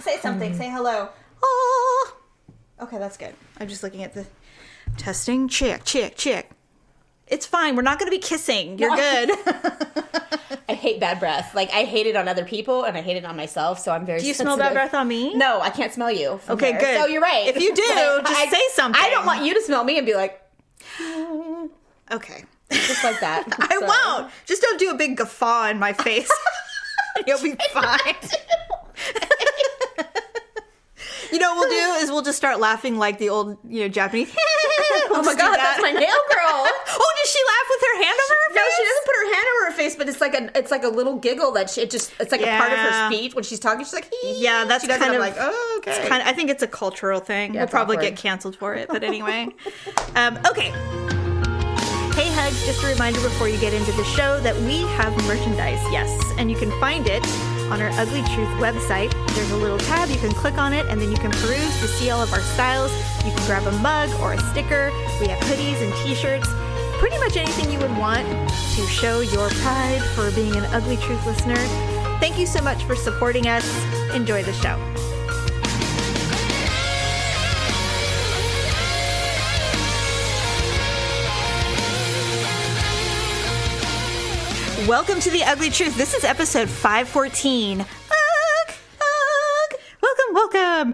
say something. Say hello. Oh. Okay, that's good. I'm just looking at the testing. Check. It's fine. We're not going to be kissing. You're good. I hate bad breath. Like, I hate it on other people, and I hate it on myself, so I'm very Do you sensitive. smell bad breath on me? No, I can't smell you. Okay, here. good. So you're right. If you do, just say something. I don't want you to smell me and be like... Okay. Just like that. I won't. Just don't do a big guffaw in my face. You'll be fine. You know what we'll do is we'll just start laughing like the old, Japanese. Oh my God, that's my nail girl. Oh, does she laugh with her hand over her face? No, she doesn't put her hand over her face, but it's like a little giggle that it's like a part of her speech when she's talking. She's like, hee. Yeah, that's she does kind it, of I'm like, oh, okay. I think it's a cultural thing. Yeah, we'll probably awkward. get canceled for it, but anyway. Okay. Hey Hugs, just a reminder before you get into the show that we have merchandise, yes, and you can find it on our Ugly Truth website. There's a little tab, you can click on it, and then you can peruse to see all of our styles. You can grab a mug or a sticker. We have hoodies and t-shirts, pretty much anything you would want to show your pride for being an Ugly Truth listener. Thank you so much for supporting us. Enjoy the show. Welcome to the Ugly Truth. This is episode 514. Welcome.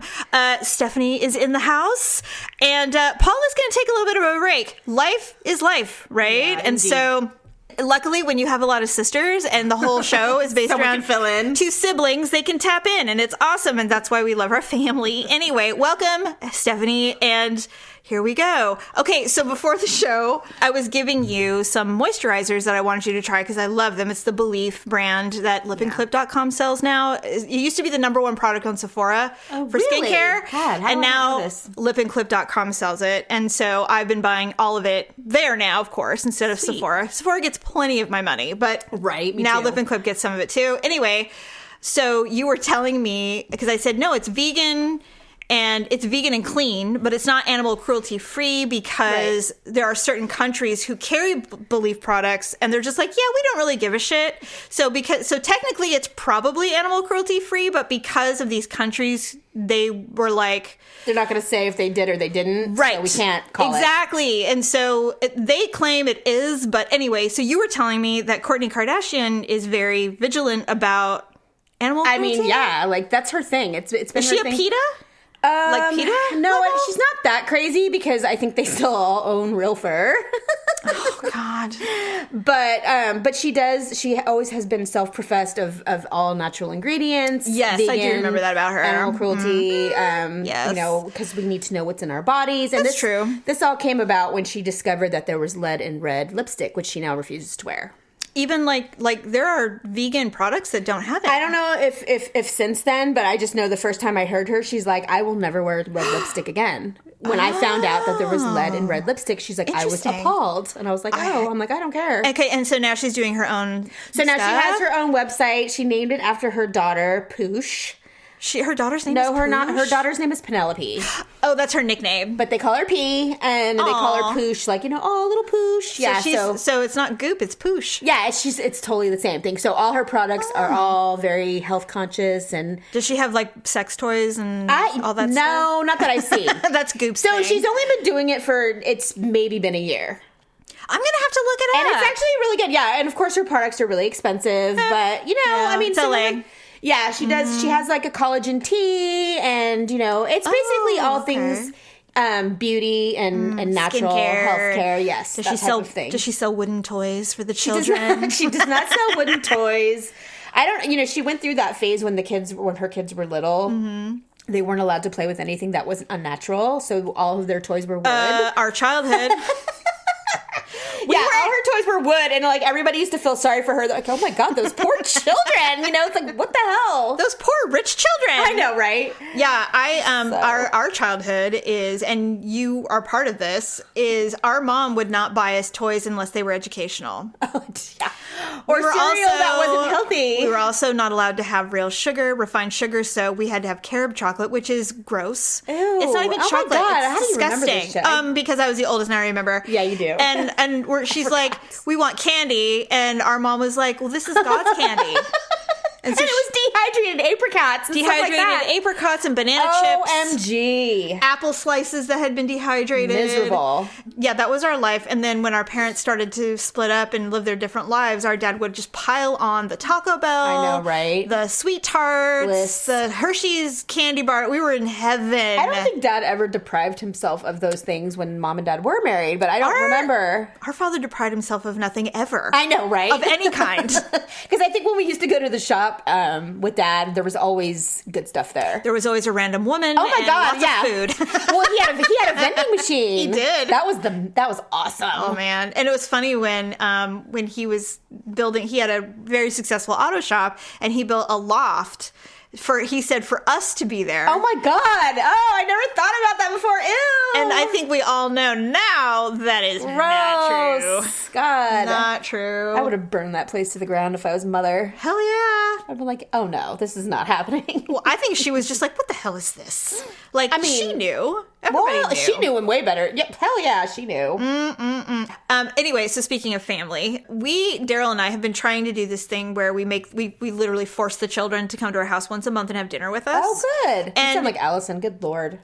Stephanie is in the house, and Paula's going to take a little bit of a break. Life is life, right? Yeah, and indeed. so, luckily, when you have a lot of sisters and the whole show is based Someone around can fill in. 2 siblings, they can tap in, and it's awesome, and that's why we love our family. Anyway, welcome, Stephanie, and here we go. Okay, so before the show, I was giving you some moisturizers that I wanted you to try because I love them. It's the Belief brand that lipandclip.com sells now. It used to be the #1 product on Sephora for really? skincare. God, how and do I now know this? lipandclip.com sells it. And so I've been buying all of it there now, of course, instead of Sweet. Sephora. Sephora gets plenty of my money, but Right, me now too. Lip and Clip gets some of it too. Anyway, so you were telling me, because I said, no, it's vegan. And it's vegan and clean, but it's not animal cruelty free because there are certain countries who carry Belief products and they're just like, yeah, we don't really give a shit. So technically it's probably animal cruelty free, but because of these countries, they were like, They're not going to say if they did or they didn't. right. So we can't call it. Exactly. And so they claim it is. But anyway, so you were telling me that Kourtney Kardashian is very vigilant about animal cruelty. I mean, yeah, like that's her thing. It's been Is her she a thing. PETA? Like PETA? No, level? she's not that crazy because I think they still all own real fur. Oh, God. But she does. She always has been self-professed of all natural ingredients. Yes, I do remember that about her. Animal cruelty. Yes. You know, because we need to know what's in our bodies. And That's true. This all came about when she discovered that there was lead in red lipstick, which she now refuses to wear. Even like there are vegan products that don't have it. I don't know if since then, but I just know the first time I heard her, she's like, I will never wear red lipstick again. When I found out that there was lead in red lipstick, she's like, I was Interesting. appalled. And I was like, I'm like, I don't care. Okay, and so now she's doing her own So now stuff? she has her own website. She named it after her daughter, Poosh. Her daughter's name is No, not. Her Poosh? daughter's name is Penelope. Oh, that's her nickname. But they call her P, and they call her Poosh, like, oh, little Poosh. Yeah, so it's not Goop, it's Poosh. yeah, it's totally the same thing. So all her products are all very health conscious, and Does she have like sex toys and all that stuff? No, not that I see. That's Goop's So thing. she's only been doing it it's maybe been a year. I'm gonna have to look it up. And it's actually really good. Yeah, and of course her products are really expensive, but I mean, it's LA. Yeah, she does. She has like a collagen tea, and it's basically all things beauty and natural skincare. healthcare. Yes, Does that she type sell? of thing. Does she sell wooden toys for the children? She does not sell wooden toys. I don't. She went through that phase when her kids were little. Mm-hmm. They weren't allowed to play with anything that wasn't unnatural, so all of their toys were wood. Our childhood. All her toys were wood, and like everybody used to feel sorry for her. They're like, oh my God, those poor children. It's like, what the hell? Those poor rich children. I know, right? Yeah, our childhood is, and you are part of this, is our mom would not buy us toys unless they were educational. Oh, yeah. Or cereal that wasn't healthy. We were also not allowed to have real sugar, refined sugar, so we had to have carob chocolate, which is gross. Ew. It's not even Oh my chocolate. God, It's how do you remember disgusting. this shit? Because I was the oldest and I remember. Yeah, you do. And she's like, we want candy, and our mom was like, well, this is God's candy. And it was dehydrated apricots and dehydrated stuff like that. apricots and banana chips. OMG. Apple slices that had been dehydrated. Miserable. Yeah, that was our life. And then when our parents started to split up and live their different lives, our dad would just pile on the Taco Bell. I know, right? The sweet tarts, Bliss. the Hershey's candy bar. We were in heaven. I don't think Dad ever deprived himself of those things when Mom and Dad were married, but I don't remember. Our father deprived himself of nothing ever. I know, right? Of any kind. Because I think when we used to go to the shop with Dad, there was always good stuff there. There was always a random woman. Oh my and God! lots Yeah. of food. Well, he had a vending machine. He did. That was awesome. Oh man! And it was funny when he was building. He had a very successful auto shop, and he built a loft. He said for us to be there. Oh my God! Oh, I never thought about that before. Ew. And I think we all know now that is not true. God. Not true. I would have burned that place to the ground if I was mother. Hell yeah. I'd be like, oh no, this is not happening. Well, I think she was just like, what the hell is this? Like, I mean, she knew. Everybody Well, knew. she knew him way better. Yep, hell yeah, she knew. Anyway, so speaking of family, Daryl and I have been trying to do this thing where we literally force the children to come to our house once a month and have dinner with us. Oh, good. You And- sound like Allison. Good Lord.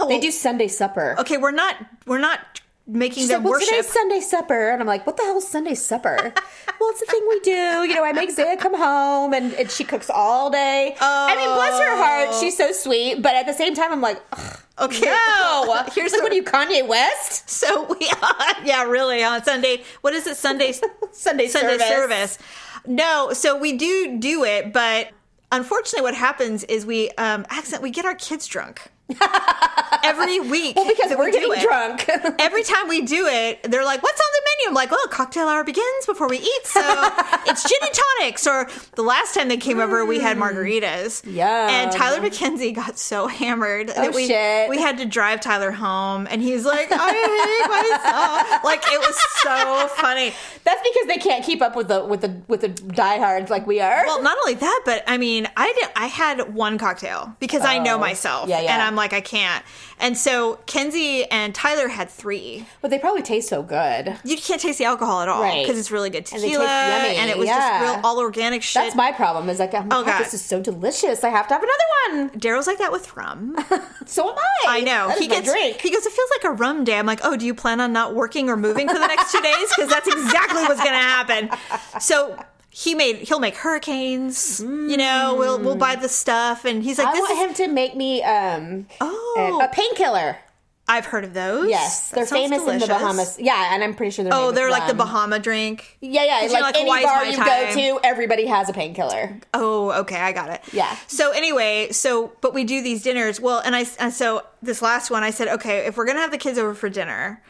They do Sunday supper. Okay, we're not making She them said, well, worship. today's Sunday supper. And I'm like, what the hell is Sunday supper? Well, it's the thing we do. You know, I make Zaya come home and she cooks all day. I mean, bless her heart. She's so sweet. But at the same time, I'm like, ugh, Okay. no. Here's like, the- what are you, Kanye West? So yeah, really on Sunday. What is it? Sunday service. No, so we do it, but unfortunately, what happens is we get our kids drunk. Every week. Well, because that we're we do getting it. drunk. Every time we do it, they're like, what's on the menu? I'm like, well, cocktail hour begins before we eat, so it's gin and tonics. Or the last time they came over, we had margaritas. Yum. And Tyler McKenzie got so hammered that we had to drive Tyler home, and he's like, I hate myself. Like, it was so funny. That's because they can't keep up with the diehards like we are. Well, not only that, but I mean, I had one cocktail because I know myself. Yeah, yeah. And I'm like, I can't. And so Kenzie and Tyler had 3. But they probably taste so good. You can't taste the alcohol at all Right. because it's really good And they tequila, taste yummy, and it was yeah. just real all organic shit. That's my problem. Is like, oh God. God, this is so delicious. I have to have another one. Daryl's like that with rum. So am I. I know. That is my drink. He goes, it feels like a rum day. I'm like, oh, do you plan on not working or moving for the next 2 days? Because that's exactly what's going to happen. So he'll make hurricanes. You know, we'll buy the stuff, and he's like, I want him to make me a painkiller. I've heard of those. Yes, That they're sounds famous in the delicious. Bahamas. Yeah, and I'm pretty sure they're. Oh, made with they're like the rum. Bahama drink. Yeah, You know, like any Hawaii's bar my you time. go to, everybody has a painkiller. Oh, okay, I got it. Yeah. So anyway, but we do these dinners. Well, and so this last one, I said, okay, if we're gonna have the kids over for dinner,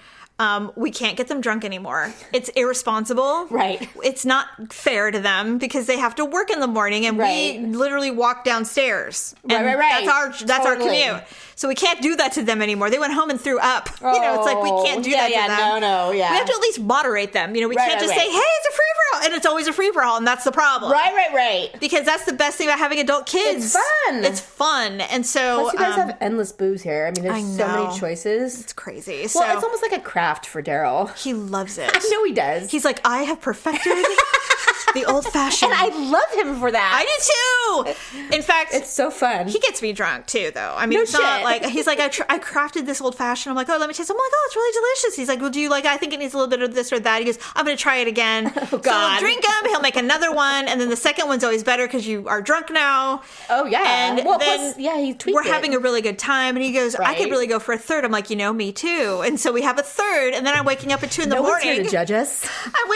we can't get them drunk anymore. It's irresponsible. Right. It's not fair to them because they have to work in the morning, and Right. we literally walk downstairs. And Right. That's our Totally. commute. So we can't do that to them anymore. They went home and threw up. You know, it's like we can't do that to them. No, yeah. We have to at least moderate them. You know, we Right, can't just right, say, hey, it's a free for all, and it's always a free for all, and that's the problem. Right. Because that's the best thing about having adult kids. It's fun. It's fun. And so Plus, you guys have endless booze here. I mean, there's I so know. many choices. it's crazy. So Well, it's almost like a craft for Daryl. he loves it. I know he does. He's like, I have perfected the old fashioned. and I love him for that. I do too. In fact, It's so fun. he gets me drunk too, though. I mean, No it's not shit. like he's like, I crafted this old fashioned. I'm like, oh, let me taste. I'm like, oh, it's really delicious. He's like, well, do you like? I think it needs a little bit of this or that. He goes, I'm going to try it again. So Oh, God. he'll drink them. He'll make another one, and then the second one's always better because you are drunk now. Oh yeah. And well, then plus, yeah, he tweaked we're it. having a really good time, and he goes, I could Right. really go for a third. I'm like, you know, me too. And so we have a third, and then I'm waking up at 2 in the No one's morning. here to judge us. I'm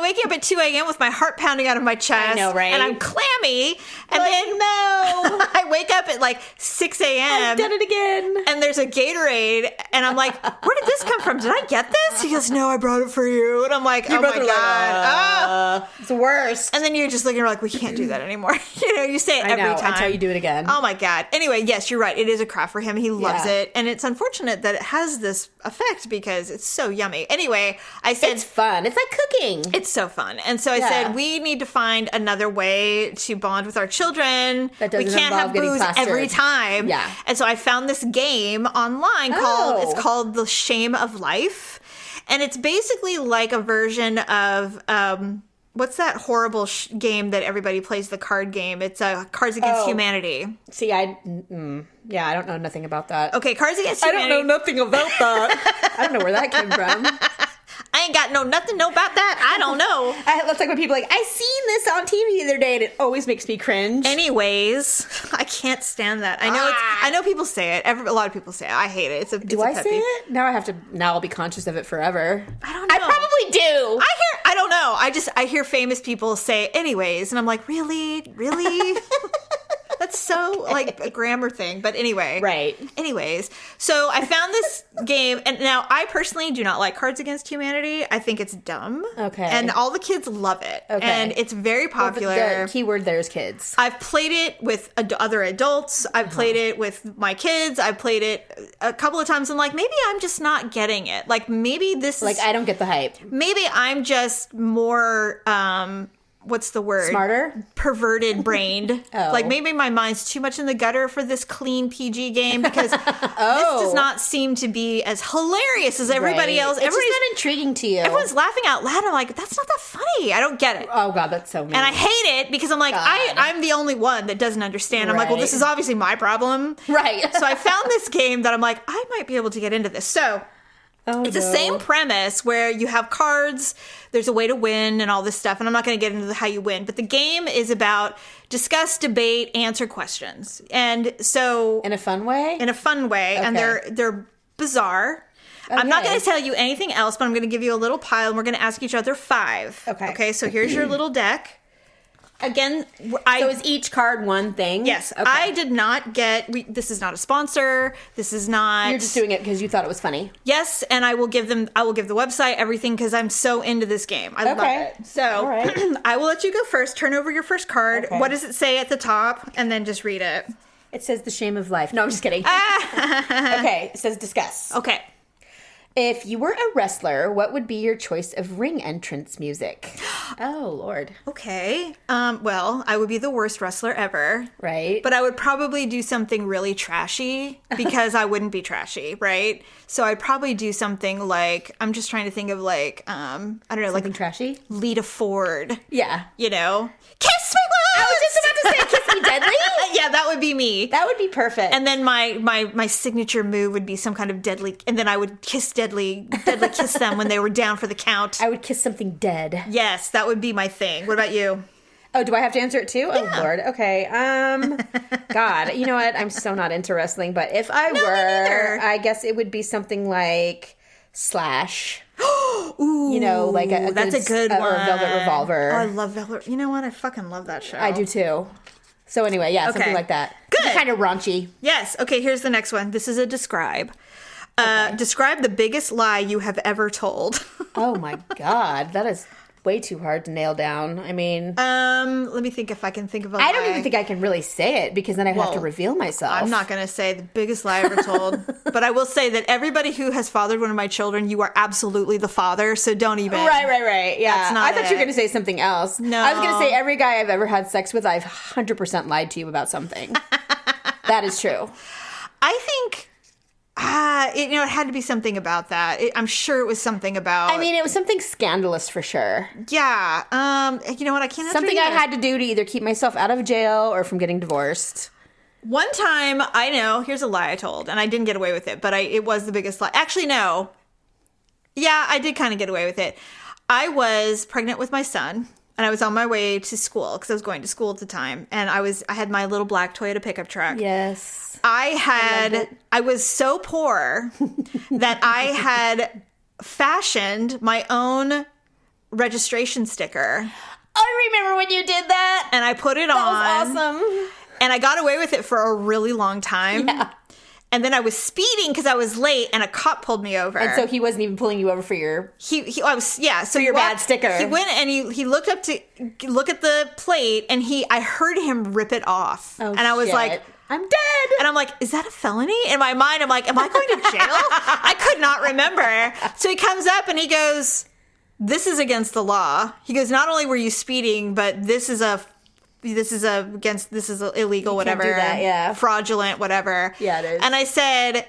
waking up at 2 a.m. with my heart pounding out of my chest. I know, right? And I'm clammy. And Like, then no. I wake up at like 6 a.m. I've done it again. And there's a Gatorade, and I'm like, where did this come from? Did I get this? He goes, no, I brought it for you. And I'm like, oh my both are God. like, it's the worst. And then you're just looking like, we can't do that anymore. You know, you say it I every know, time. until you do it again. Oh my God. Anyway, yes, you're right. It is a craft for him. He loves Yeah. it. And it's unfortunate that it has this effect because it's so yummy. Anyway, I said, It's fun. It's like cooking. it's so fun. And so I Yeah. said, we need to find another way to bond with our children. That We doesn't can't involve have getting booze plastered. every time. Yeah. And so I found this game online Oh. it's called The Shame of Life. And it's basically like a version of what's that horrible game that everybody plays, the card game? It's Cards Against Humanity. See, yeah, I don't know nothing about that. Okay, Cards Against Humanity. I don't know nothing about that. I don't know where that came from. I ain't got nothing about that. I don't know. That's like when people are like, I seen this on TV the other day, and it always makes me cringe. Anyways, I can't stand that. I know people say it. A lot of people say it. I hate it. Do I say it? Now I'll be conscious of it forever. I don't know. I probably do. I don't know. I hear famous people say anyways, and I'm like, really? That's so like a grammar thing. But anyway. Right. Anyways. So I found this game, and now I personally do not like Cards Against Humanity. I think it's dumb. Okay. And all the kids love it. Okay. And it's very popular. Well, the keyword there is kids. I've played it with other adults. I've played it with my kids. I've played it a couple of times. And like, maybe I'm just not getting it. Like, maybe this like, I don't get the hype. Maybe I'm just more, what's the word? Smarter? Perverted brained. Oh. Like, maybe my mind's too much in the gutter for this clean PG game, because this does not seem to be as hilarious as everybody else. It's just not intriguing to you. Everyone's laughing out loud. I'm like, that's not that funny. I don't get it. Oh, God, that's so mean. And I hate it because I'm like, I'm the only one that doesn't understand. I'm like, well, this is obviously my problem. Right. So I found this game that I'm like, I might be able to get into this. So it's the same premise where you have cards, there's a way to win and all this stuff. And I'm not going to get into how you win. But the game is about discuss, debate, answer questions. And so... In a fun way? In a fun way. Okay. And they're bizarre. Okay. I'm not going to tell you anything else, but I'm going to give you a little pile and we're going to ask each other 5. Okay, so here's your little deck. Again, so is each card one thing? Yes. Okay. I did not get... this is not a sponsor. This is not... You're just doing it because you thought it was funny. Yes, and I will give the website, everything, because I'm so into this game. I love it. So I will let you go first. Turn over your first card. Okay. What does it say at the top? And then just read it. It says the shame of life. No, I'm just kidding. Okay, it says discuss. Okay. If you were a wrestler, what would be your choice of ring entrance music? Oh, Lord. Okay. Well, I would be the worst wrestler ever. Right. But I would probably do something really trashy because I wouldn't be trashy, right? So I'd probably do something like, I'm just trying to think of like, I don't know, something like trashy? Lita Ford. Yeah. You know? Kiss me once! I was just about to say Kiss Me Deadly. Yeah, that would be me. That would be perfect. And then my signature move would be some kind of deadly, and then I would deadly kiss them when they were down for the count. I would kiss something dead. Yes, that would be my thing. What about you? Oh, do I have to answer it too? Yeah. Oh, Lord. Okay. God, you know what? I'm so not into wrestling, but if I were, I guess it would be something like Slash. Ooh, you know, like that's a good one. Or Velvet Revolver. Oh, I love Velvet. You know what? I fucking love that show. I do too. So anyway, yeah, something like that. Good. Kind of raunchy. Yes. Okay, here's the next one. This is a describe. Describe the biggest lie you have ever told. Oh my God. That is way too hard to nail down. I mean... let me think if I can think of a lie. I don't even think I can really say it because then I'd have to reveal myself. I'm not going to say the biggest lie I ever told. But I will say that everybody who has fathered one of my children, you are absolutely the father, so don't even... Right. Yeah. That's not I thought you were going to say something else. No. I was going to say every guy I've ever had sex with, I've 100% lied to you about something. That is true. I think... it had to be something about that. I'm sure it was something about... I mean, it was something scandalous for sure. Yeah. You know what? I can't answer something I had to do to either keep myself out of jail or from getting divorced. One time, I know, here's a lie I told, and I didn't get away with it, but it was the biggest lie. Actually, no. Yeah, I did kind of get away with it. I was pregnant with my son, and I was on my way to school, because I was going to school at the time, and I had my little black Toyota pickup truck. Yes. I was so poor that I had fashioned my own registration sticker. I remember when you did that. And I put it on. That was awesome. And I got away with it for a really long time. Yeah. And then I was speeding because I was late, and a cop pulled me over. And so he wasn't even pulling you over for your... So your bad sticker. He went and he looked up to look at the plate, and I heard him rip it off. Oh, and I was like... I'm dead. And I'm like, is that a felony? In my mind, I'm like, am I going to jail? I could not remember. So he comes up and he goes, this is against the law. He goes, not only were you speeding, but this is illegal, whatever. Can't do that, yeah. Fraudulent, whatever. Yeah, it is. And I said,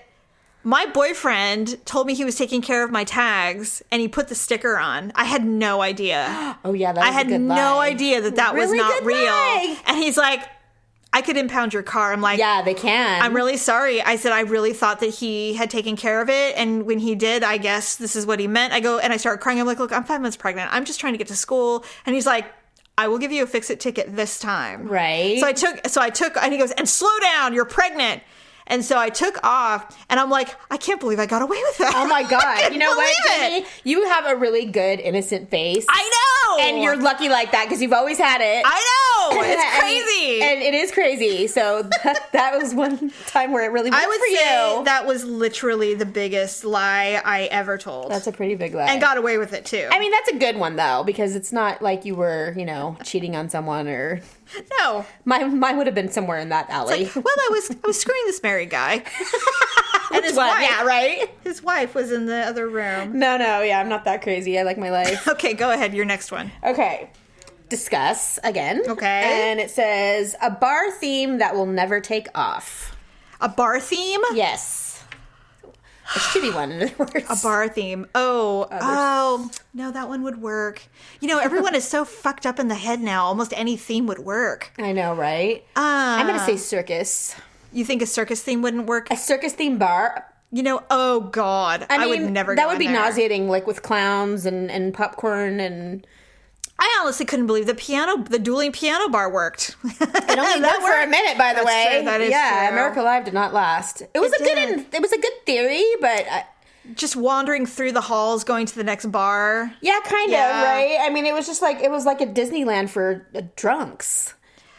My boyfriend told me he was taking care of my tags, and he put the sticker on. I had no idea. Oh, yeah, that was I had a good no lie. idea that was Really not good real. lie. And he's like, I could impound your car. I'm like, Yeah, they can. I'm really sorry. I said, I really thought that he had taken care of it. And when he did, I guess this is what he meant. I go, and I started crying. I'm like, look, I'm 5 months pregnant. I'm just trying to get to school. And he's like, I will give you a fix-it ticket this time. Right. So I took, and he goes, and slow down, you're pregnant. And so I took off, and I'm like, I can't believe I got away with that. Oh my God. You know what, believe Jenny? You have a really good, innocent face. I know. And you're lucky like that because you've always had it. I know. It's crazy. And it is crazy. So that was one time where it really worked I would for say you. that was literally the biggest lie I ever told. That's a pretty big lie. and got away with it, too. I mean, that's a good one, though, because it's not like you were, cheating on someone or... No. Mine would have been somewhere in that alley. Well, I was screwing this married guy. And his One, wife. yeah, right? His wife was in the other room. No, yeah, I'm not that crazy. I like my life. Okay, go ahead. Your next one. Okay. Discuss again. Okay. And it says, a bar theme that will never take off. A bar theme? Yes. A shitty one, in other words. A bar theme. Oh, no, that one would work. Everyone is so fucked up in the head now. Almost any theme would work. I know, right? I'm going to say circus. You think a circus theme wouldn't work? A circus theme bar. Oh God. I would never go that would in be there. nauseating, like with clowns and popcorn and... I honestly couldn't believe the dueling piano bar worked. It only worked for a minute, by the way. True. That is yeah, true. America Live did not last. It was it was a good theory, but Just wandering through the halls, going to the next bar. yeah, kind Yeah. of, right? I mean, it was like a Disneyland for drunks.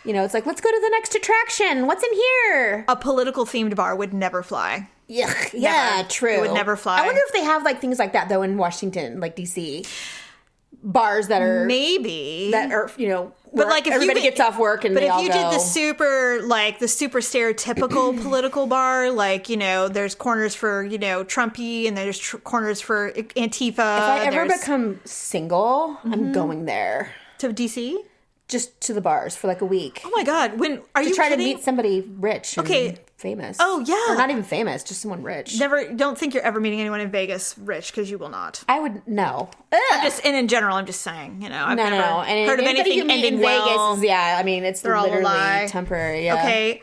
It's like, let's go to the next attraction. What's in here? A political themed bar would never fly. Yeah, true. It would never fly. I wonder if they have like things like that though in Washington, like DC. Bars that are Maybe. that are, But like if everybody gets off work and but they if all you go. did the super stereotypical political bar, like there's corners for Trumpy and there's corners for Antifa. If I ever become single, I'm going there. to DC. Just to the bars for like a week. Oh my God! When are you try kidding? to meet somebody rich and Okay. famous. Oh, yeah. Or not even famous, just someone rich. Don't think you're ever meeting anyone in Vegas rich, because you will not. I would no. And in general, I'm just saying, I've No. never And heard of anybody anything you meet ending in well. Vegas is I mean, it's They're all a literally lie. temporary. Yeah. Okay.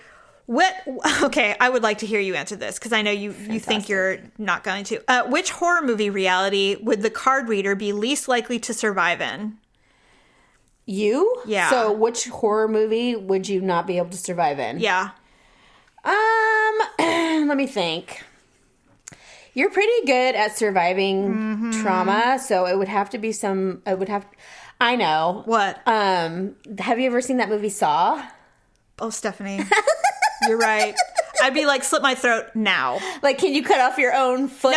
Okay, I would like to hear you answer this, because I know you think you're not going to. Which horror movie reality would the card reader be least likely to survive in? You? Yeah. So which horror movie would you not be able to survive in? Yeah. Let me think. You're pretty good at surviving trauma, so it would have to be I know. What? Have you ever seen that movie Saw? Oh, Stephanie. You're right. I'd be like, slit my throat now. Like, can you cut off your own foot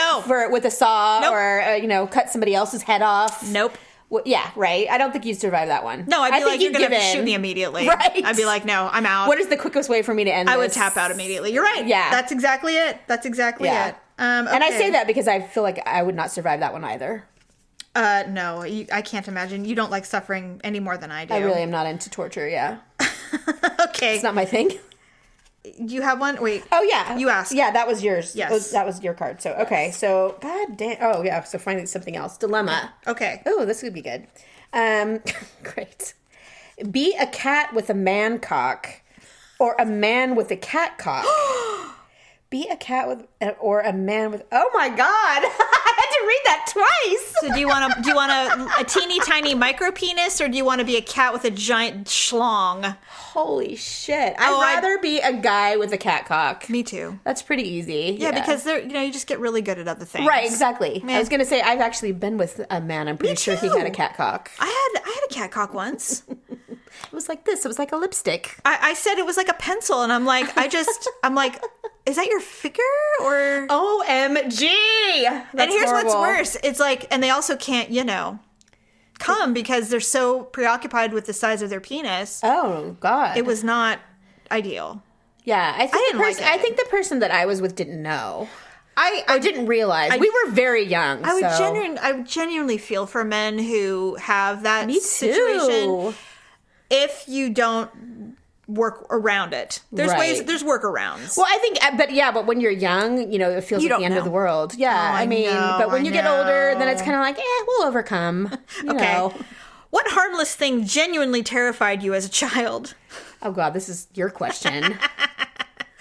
with a saw Nope. or, cut somebody else's head off? Nope. Well, yeah, right. I don't think you'd survive that one. No, I'd be like, you're you'd going to give have to shoot in. me immediately. Right. I'd be like, no, I'm out. What is the quickest way for me to end I this? would tap out immediately. You're right. Yeah. That's exactly it. That's exactly Yeah. it. And I Okay. say that because I feel like I would not survive that one either. No, I can't imagine. You don't like suffering any more than I do. I really am not into torture, yeah. Okay. It's not my thing. You have one? Wait. Oh, yeah. You asked. Yeah, that was yours. Yes. That was your card. So, okay. So, god damn. Oh, yeah. So, finally something else. Dilemma. Okay. Oh, this would be good. Great. Be a cat with a man cock or a man with a cat cock. Be a cat with or a man with. Oh my god! I had to read that twice. So do you want a teeny tiny micro penis, or do you want to be a cat with a giant schlong? Holy shit! I'd rather be a guy with a cat cock. Me too. That's pretty easy. Yeah, because they're you just get really good at other things. Right, exactly. Yeah. I was gonna say I've actually been with a man. I'm pretty sure he had a cat cock. I had a cat cock once. It was like this. It was like a lipstick. I said it was like a pencil, and I'm like, is that your figure or? OMG! And here's what's worse. It's like, and they also can't, come because they're so preoccupied with the size of their penis. Oh God! It was not ideal. Yeah, I didn't like it. I think the person that I was with didn't know. I didn't realize. We were very young. I would genuinely feel for men who have that Me situation. too. If you don't work around it. There's Right. ways, there's workarounds. Well, I think, but when you're young, it feels You like don't the end of know. the world. Yeah, I know, but when I you get older, then know. it's kind of like, we'll overcome. You know. What harmless thing genuinely terrified you as a child? Oh God, this is your question.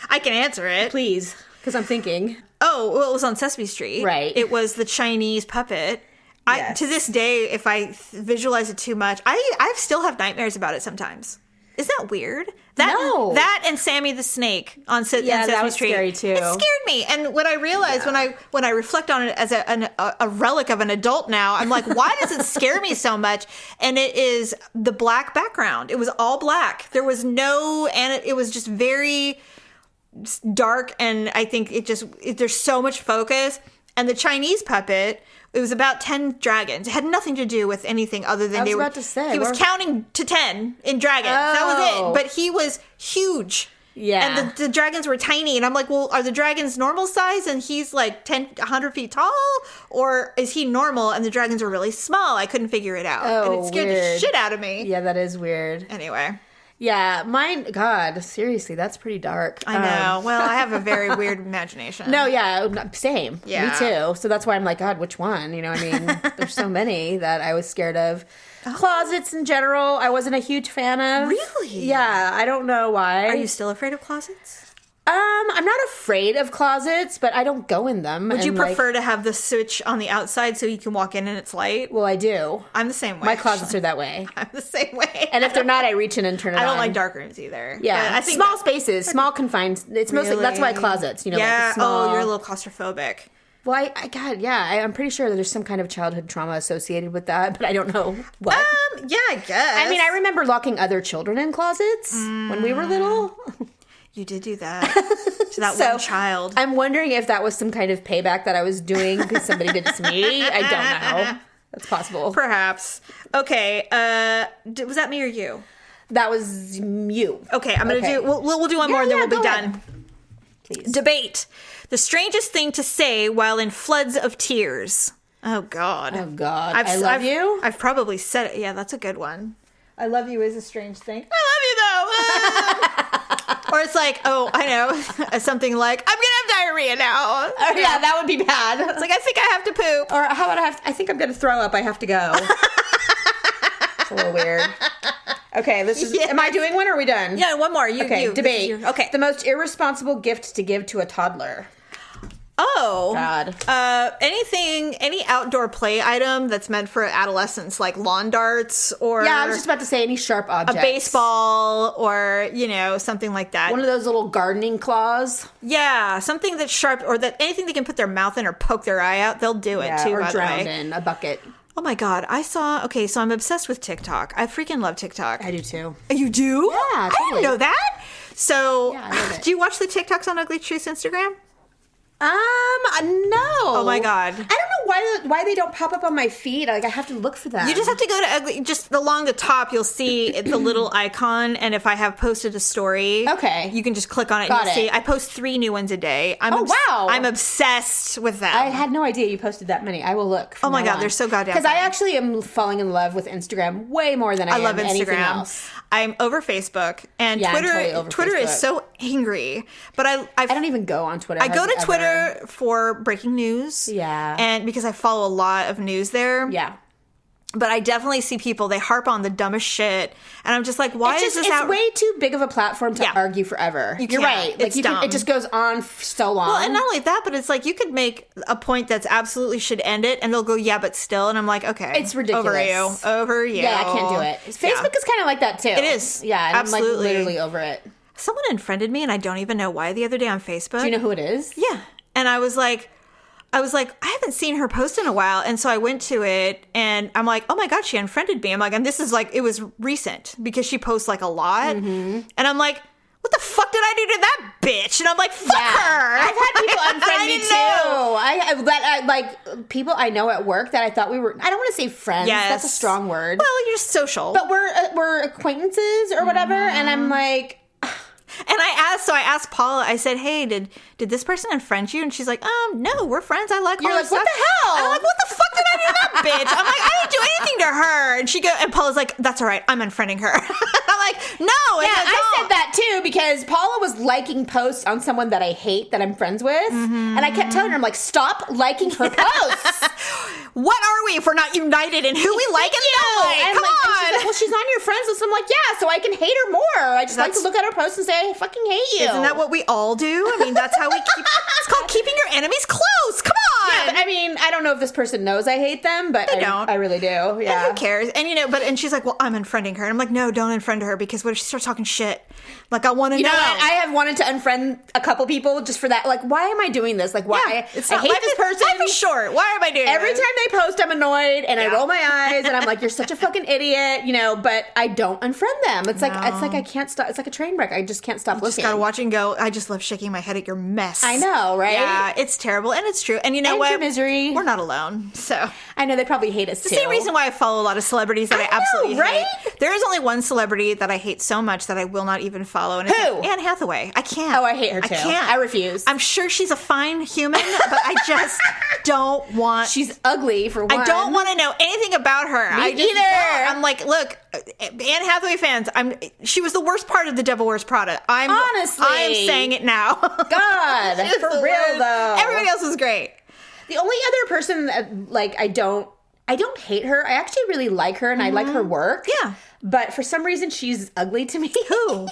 I can answer it. Please, because I'm thinking. Oh, well, it was on Sesame Street. Right. It was the Chinese puppet. Yes. To this day, if I visualize it too much, I still have nightmares about it sometimes. Isn't that weird? No. That and Sammy the Snake on Sesame Street. that was scary too. It scared me. And when I realized, when I reflect on it as a relic of an adult now, I'm like, why does it scare me so much? And it is the black background. It was all black. There was and it was just very dark. And I think there's so much focus. And the Chinese puppet, it was about 10 dragons. It had nothing to do with anything other than he was counting to 10 in dragons. That was Oh. it. But he was huge. Yeah. And the dragons were tiny. And I'm like, well, are the dragons normal size and he's like 100 feet tall? Or is he normal and the dragons are really small? I couldn't figure it out. Oh, and it scared weird. the shit out of me. Yeah, that is weird. Anyway. Yeah, mine, God, seriously, that's pretty dark. I know. Well, I have a very weird imagination. No, yeah, same. Yeah. Me too. So that's why I'm like, God, which one? There's so many that I was scared of. Closets in general, I wasn't a huge fan of. Really? Yeah, I don't know why. Are you still afraid of closets? I'm not afraid of closets, but I don't go in them. Would you prefer to have the switch on the outside so you can walk in and it's light? Well, I do. I'm the same way. My closets are that way. I'm the same way. And if they're not, I reach in and turn it on. I don't like dark rooms either. Yeah, I think small spaces, small confined. It's mostly that's why closets. Yeah. Like small. Oh, you're a little claustrophobic. Well, I'm pretty sure there's some kind of childhood trauma associated with that, but I don't know what. Yeah, I guess. I mean, I remember locking other children in closets when we were little. You did do that to that So, one child. I'm wondering if that was some kind of payback that I was doing because somebody did it to me. I don't know. That's possible. Perhaps. Okay. Was that me or you? That was you. Okay, I'm gonna do. We'll do one more, and then we'll be go done. ahead. Please. Debate: the strangest thing to say while in floods of tears. Oh God. Oh God. I love you. I've probably said it. Yeah, that's a good one. I love you is a strange thing. I love you though. Or it's like, oh, I know, something like, I'm gonna have diarrhea now. Oh, yeah, that would be bad. It's like, I think I have to poop. Or how about I think I'm going to throw up. I have to go. It's a little weird. Okay, this is. Yes. Am I doing one or are we done? Yeah, one more. You debate. Okay. The most irresponsible gift to give to a toddler. Oh. God. Any outdoor play item that's meant for adolescents, like lawn darts or Yeah, I was just about to say any sharp objects. a baseball or, something like that. One of those little gardening claws. Yeah, something that's sharp or that anything they can put their mouth in or poke their eye out, they'll do it too, or by the drowned way. in a bucket. Oh my God, so I'm obsessed with TikTok. I freaking love TikTok. I do too. You do? Yeah, I totally. didn't know that. So, Yeah, I love it. do you watch the TikToks on Ugly Truth's Instagram? No. Oh my God. I don't know why they don't pop up on my feed. Like I have to look for them. You just have to go to Ugly. Just along the top, you'll see the little icon, and if I have posted a story, Okay. you can just click on it. Got and you'll it. see. I post 3 new ones a day. Wow. I'm obsessed with them. I had no idea you posted that many. I will look. Oh my God, they're so goddamn Because I funny. actually am falling in love with Instagram way more than I love am anything Instagram. else. I'm over Facebook, and Yeah, I'm Twitter. totally over Twitter is Facebook. so angry, but I don't even go on Twitter. I go to ever. Twitter for breaking news. Yeah. And because I follow a lot of news there. Yeah. But I definitely see people, they harp on the dumbest shit. And I'm just like, why is this it's way too big of a platform to Yeah. argue forever. You're can't. right. Like It's dumb. it just goes on so long. Well, and not only that, but it's like you could make a point that's absolutely should end it, and they'll go, yeah, but still. And I'm like, okay. It's ridiculous. Over you. Yeah, I can't do it. Facebook is kind of like that too. It is. Yeah, and Absolutely. I'm like literally over it. Someone unfriended me, and I don't even know why the other day on Facebook. Do you know who it is? Yeah. And I was like, I haven't seen her post in a while. And so I went to it and I'm like, oh my God, she unfriended me. I'm like, and this is like, it was recent because she posts like a lot. Mm-hmm. And I'm like, what the fuck did I do to that bitch? And I'm like, fuck her. I've had people unfriend I me didn't too. know. I like people I know at work that I thought we were. I don't want to say friends. Yes. That's a strong word. Well, you're social. But we're acquaintances or whatever, and I'm like, And I asked Paula, I said, hey, did this person unfriend you? And she's like, no, we're friends. I like You're all like, her what stuff. the hell? And I'm like, what the fuck did I do to that bitch? I'm like, I didn't do anything to her. And Paula's like, that's all right. I'm unfriending her. I'm like, no. Yeah, I said that too because Paula was liking posts on someone that I hate that I'm friends with. And I kept telling her, I'm like, stop liking her posts. What are we if we're not united in who we like and don't like? And Come like, and on. she's like, well, she's on your friends list. I'm like, yeah, so I can hate her more. I just like to look at her posts and say, I fucking hate you. Isn't that what we all do? I mean, that's how we keep. It's called keeping your enemies close. Come on. Yeah, but I mean, I don't know if this person knows I hate them, but I really do. Yeah. And who cares? And and she's like, well, I'm unfriending her. And I'm like, no, don't unfriend her because what if she starts talking shit? Like, I want to know. You know what? I have wanted to unfriend a couple people just for that. Like, why am I doing this? Like, why? Yeah, I hate this person. Life is short. Why am I doing Every this? time they post, I'm annoyed and I roll my eyes and I'm like, you're such a fucking idiot, but I don't unfriend them. It's like I can't stop. It's like a train wreck. I just can't stop looking. Just gotta watch and go. I just love shaking my head at your mess. I know, right? Yeah, it's terrible and it's true. And you know and what? Your misery. We're not alone. So I know they probably hate us too. The same reason why I follow a lot of celebrities that I absolutely right? hate. There is only one celebrity that I hate so much that I will not even follow. And it's Who? Anne Hathaway. I can't. Oh, I hate her too. I can't. I refuse. I'm sure she's a fine human, but I just don't want. She's ugly for one. I don't want to know anything about her. Me I just either. don't. I'm like, look, Anne Hathaway fans. She was the worst part of The Devil Wears Prada. Honestly, I am saying it now. God, for real worst. though. Everybody else was great. The only other person that I don't hate her. I actually really like her and I like her work. Yeah. But for some reason she's ugly to me. Who?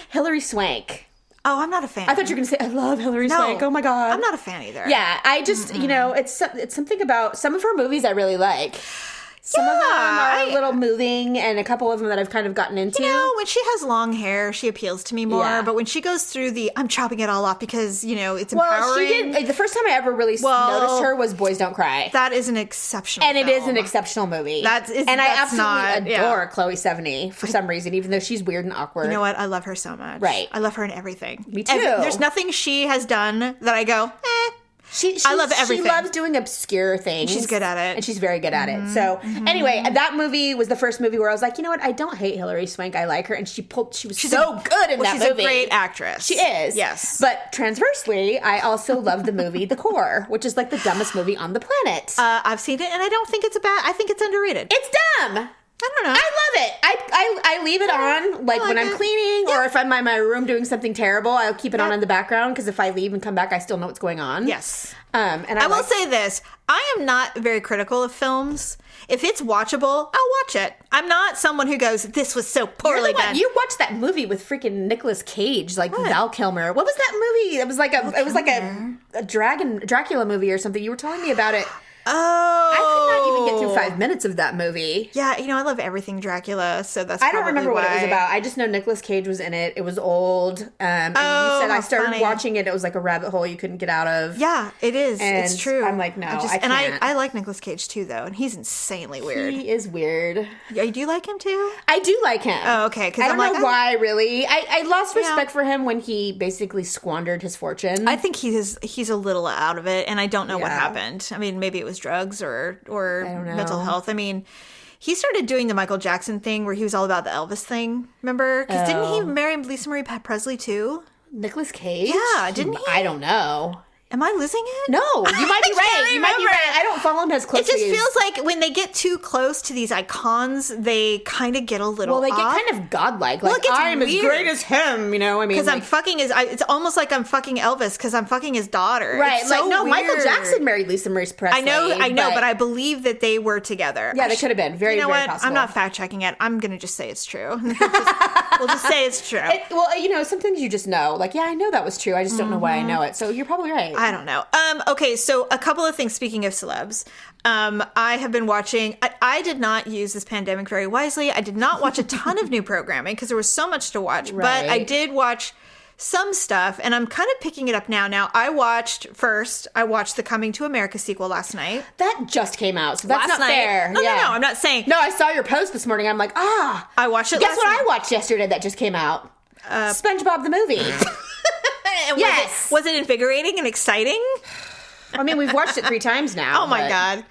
Hilary Swank. Oh, I'm not a fan. I thought you were going to say, I love Hilary Swank. Oh my God. I'm not a fan either. Yeah, I just, it's something about some of her movies I really like. Some of them are a little moving, and a couple of them that I've kind of gotten into. When she has long hair, she appeals to me more. Yeah. But when she goes through I'm chopping it all off because, it's empowering. Well, she did. The first time I ever really noticed her was Boys Don't Cry. That is an exceptional And film. it is an exceptional movie. I absolutely adore Chloe Sevigny for some reason, even though she's weird and awkward. You know what? I love her so much. Right. I love her in everything. Me too. There's nothing she has done that I go, I love everything. She loves doing obscure things. She's good at it. And she's very good at it. So anyway, that movie was the first movie where I was like, you know what? I don't hate Hilary Swank. I like her. And she was so good in that movie. She's a great actress. She is. Yes. But transversely, I also love the movie The Core, which is like the dumbest movie on the planet. I've seen it and I don't think it's I think it's underrated. It's dumb. I don't know. I love it. I leave it on like when I'm cleaning or if I'm in my room doing something terrible, I'll keep it on in the background because if I leave and come back, I still know what's going on. Yes. And I will say this. I am not very critical of films. If it's watchable, I'll watch it. I'm not someone who goes, this was so poorly done. You watched that movie with freaking Nicolas Cage, like Val Kilmer. What was that movie? It was like a Dracula movie or something. You were telling me about it. Oh. I could not even get through 5 minutes of that movie. Yeah, I love everything Dracula, so that's I don't remember what it was about. I just know Nicolas Cage was in it. It was old. And you said I started watching it. It was like a rabbit hole you couldn't get out of. Yeah, it is. And it's true. I'm like, no, I can't. And I like Nicolas Cage too, though, and he's insanely weird. He is weird. Yeah, do you like him too? I do like him. Oh, okay. I don't know why, really. I lost respect for him when he basically squandered his fortune. I think he's a little out of it, and I don't know what happened. I mean, maybe it was drugs or mental health. I mean, he started doing the Michael Jackson thing where he was all about the Elvis thing. Remember? Because didn't he marry Lisa Marie Presley too? Nicolas Cage? Yeah, didn't he? I don't know. Am I losing it? No, you might be right. You might be right. I don't follow him as closely. It just feels like when they get too close to these icons, they kind of get a little they off. get kind of godlike. Like, I am as great as him, I mean. Because I'm fucking it's almost like I'm fucking Elvis because I'm fucking his daughter. Right. It's like, so no, weird. Michael Jackson married Lisa Marie Presley. I know, but I believe that they were together. Yeah, they could have been. Very, you know very what? possible. I'm not fact checking it. I'm going to just say it's true. We'll just say it's true. Some things you just know. Like, yeah, I know that was true. I just don't know why I know it. So you're probably right. I don't know. Okay, so a couple of things, speaking of celebs. I have been watching, I did not use this pandemic very wisely. I did not watch a ton of new programming because there was so much to watch. Right. But I did watch some stuff, and I'm kind of picking it up now. Now, I watched the Coming to America sequel last night. That just came out, so that's not fair. No, I'm not saying. No, I saw your post this morning. I'm like, I watched it Guess what I watched yesterday that just came out? SpongeBob the movie. Was it invigorating and exciting? I mean, we've watched it 3 times now. Oh my God.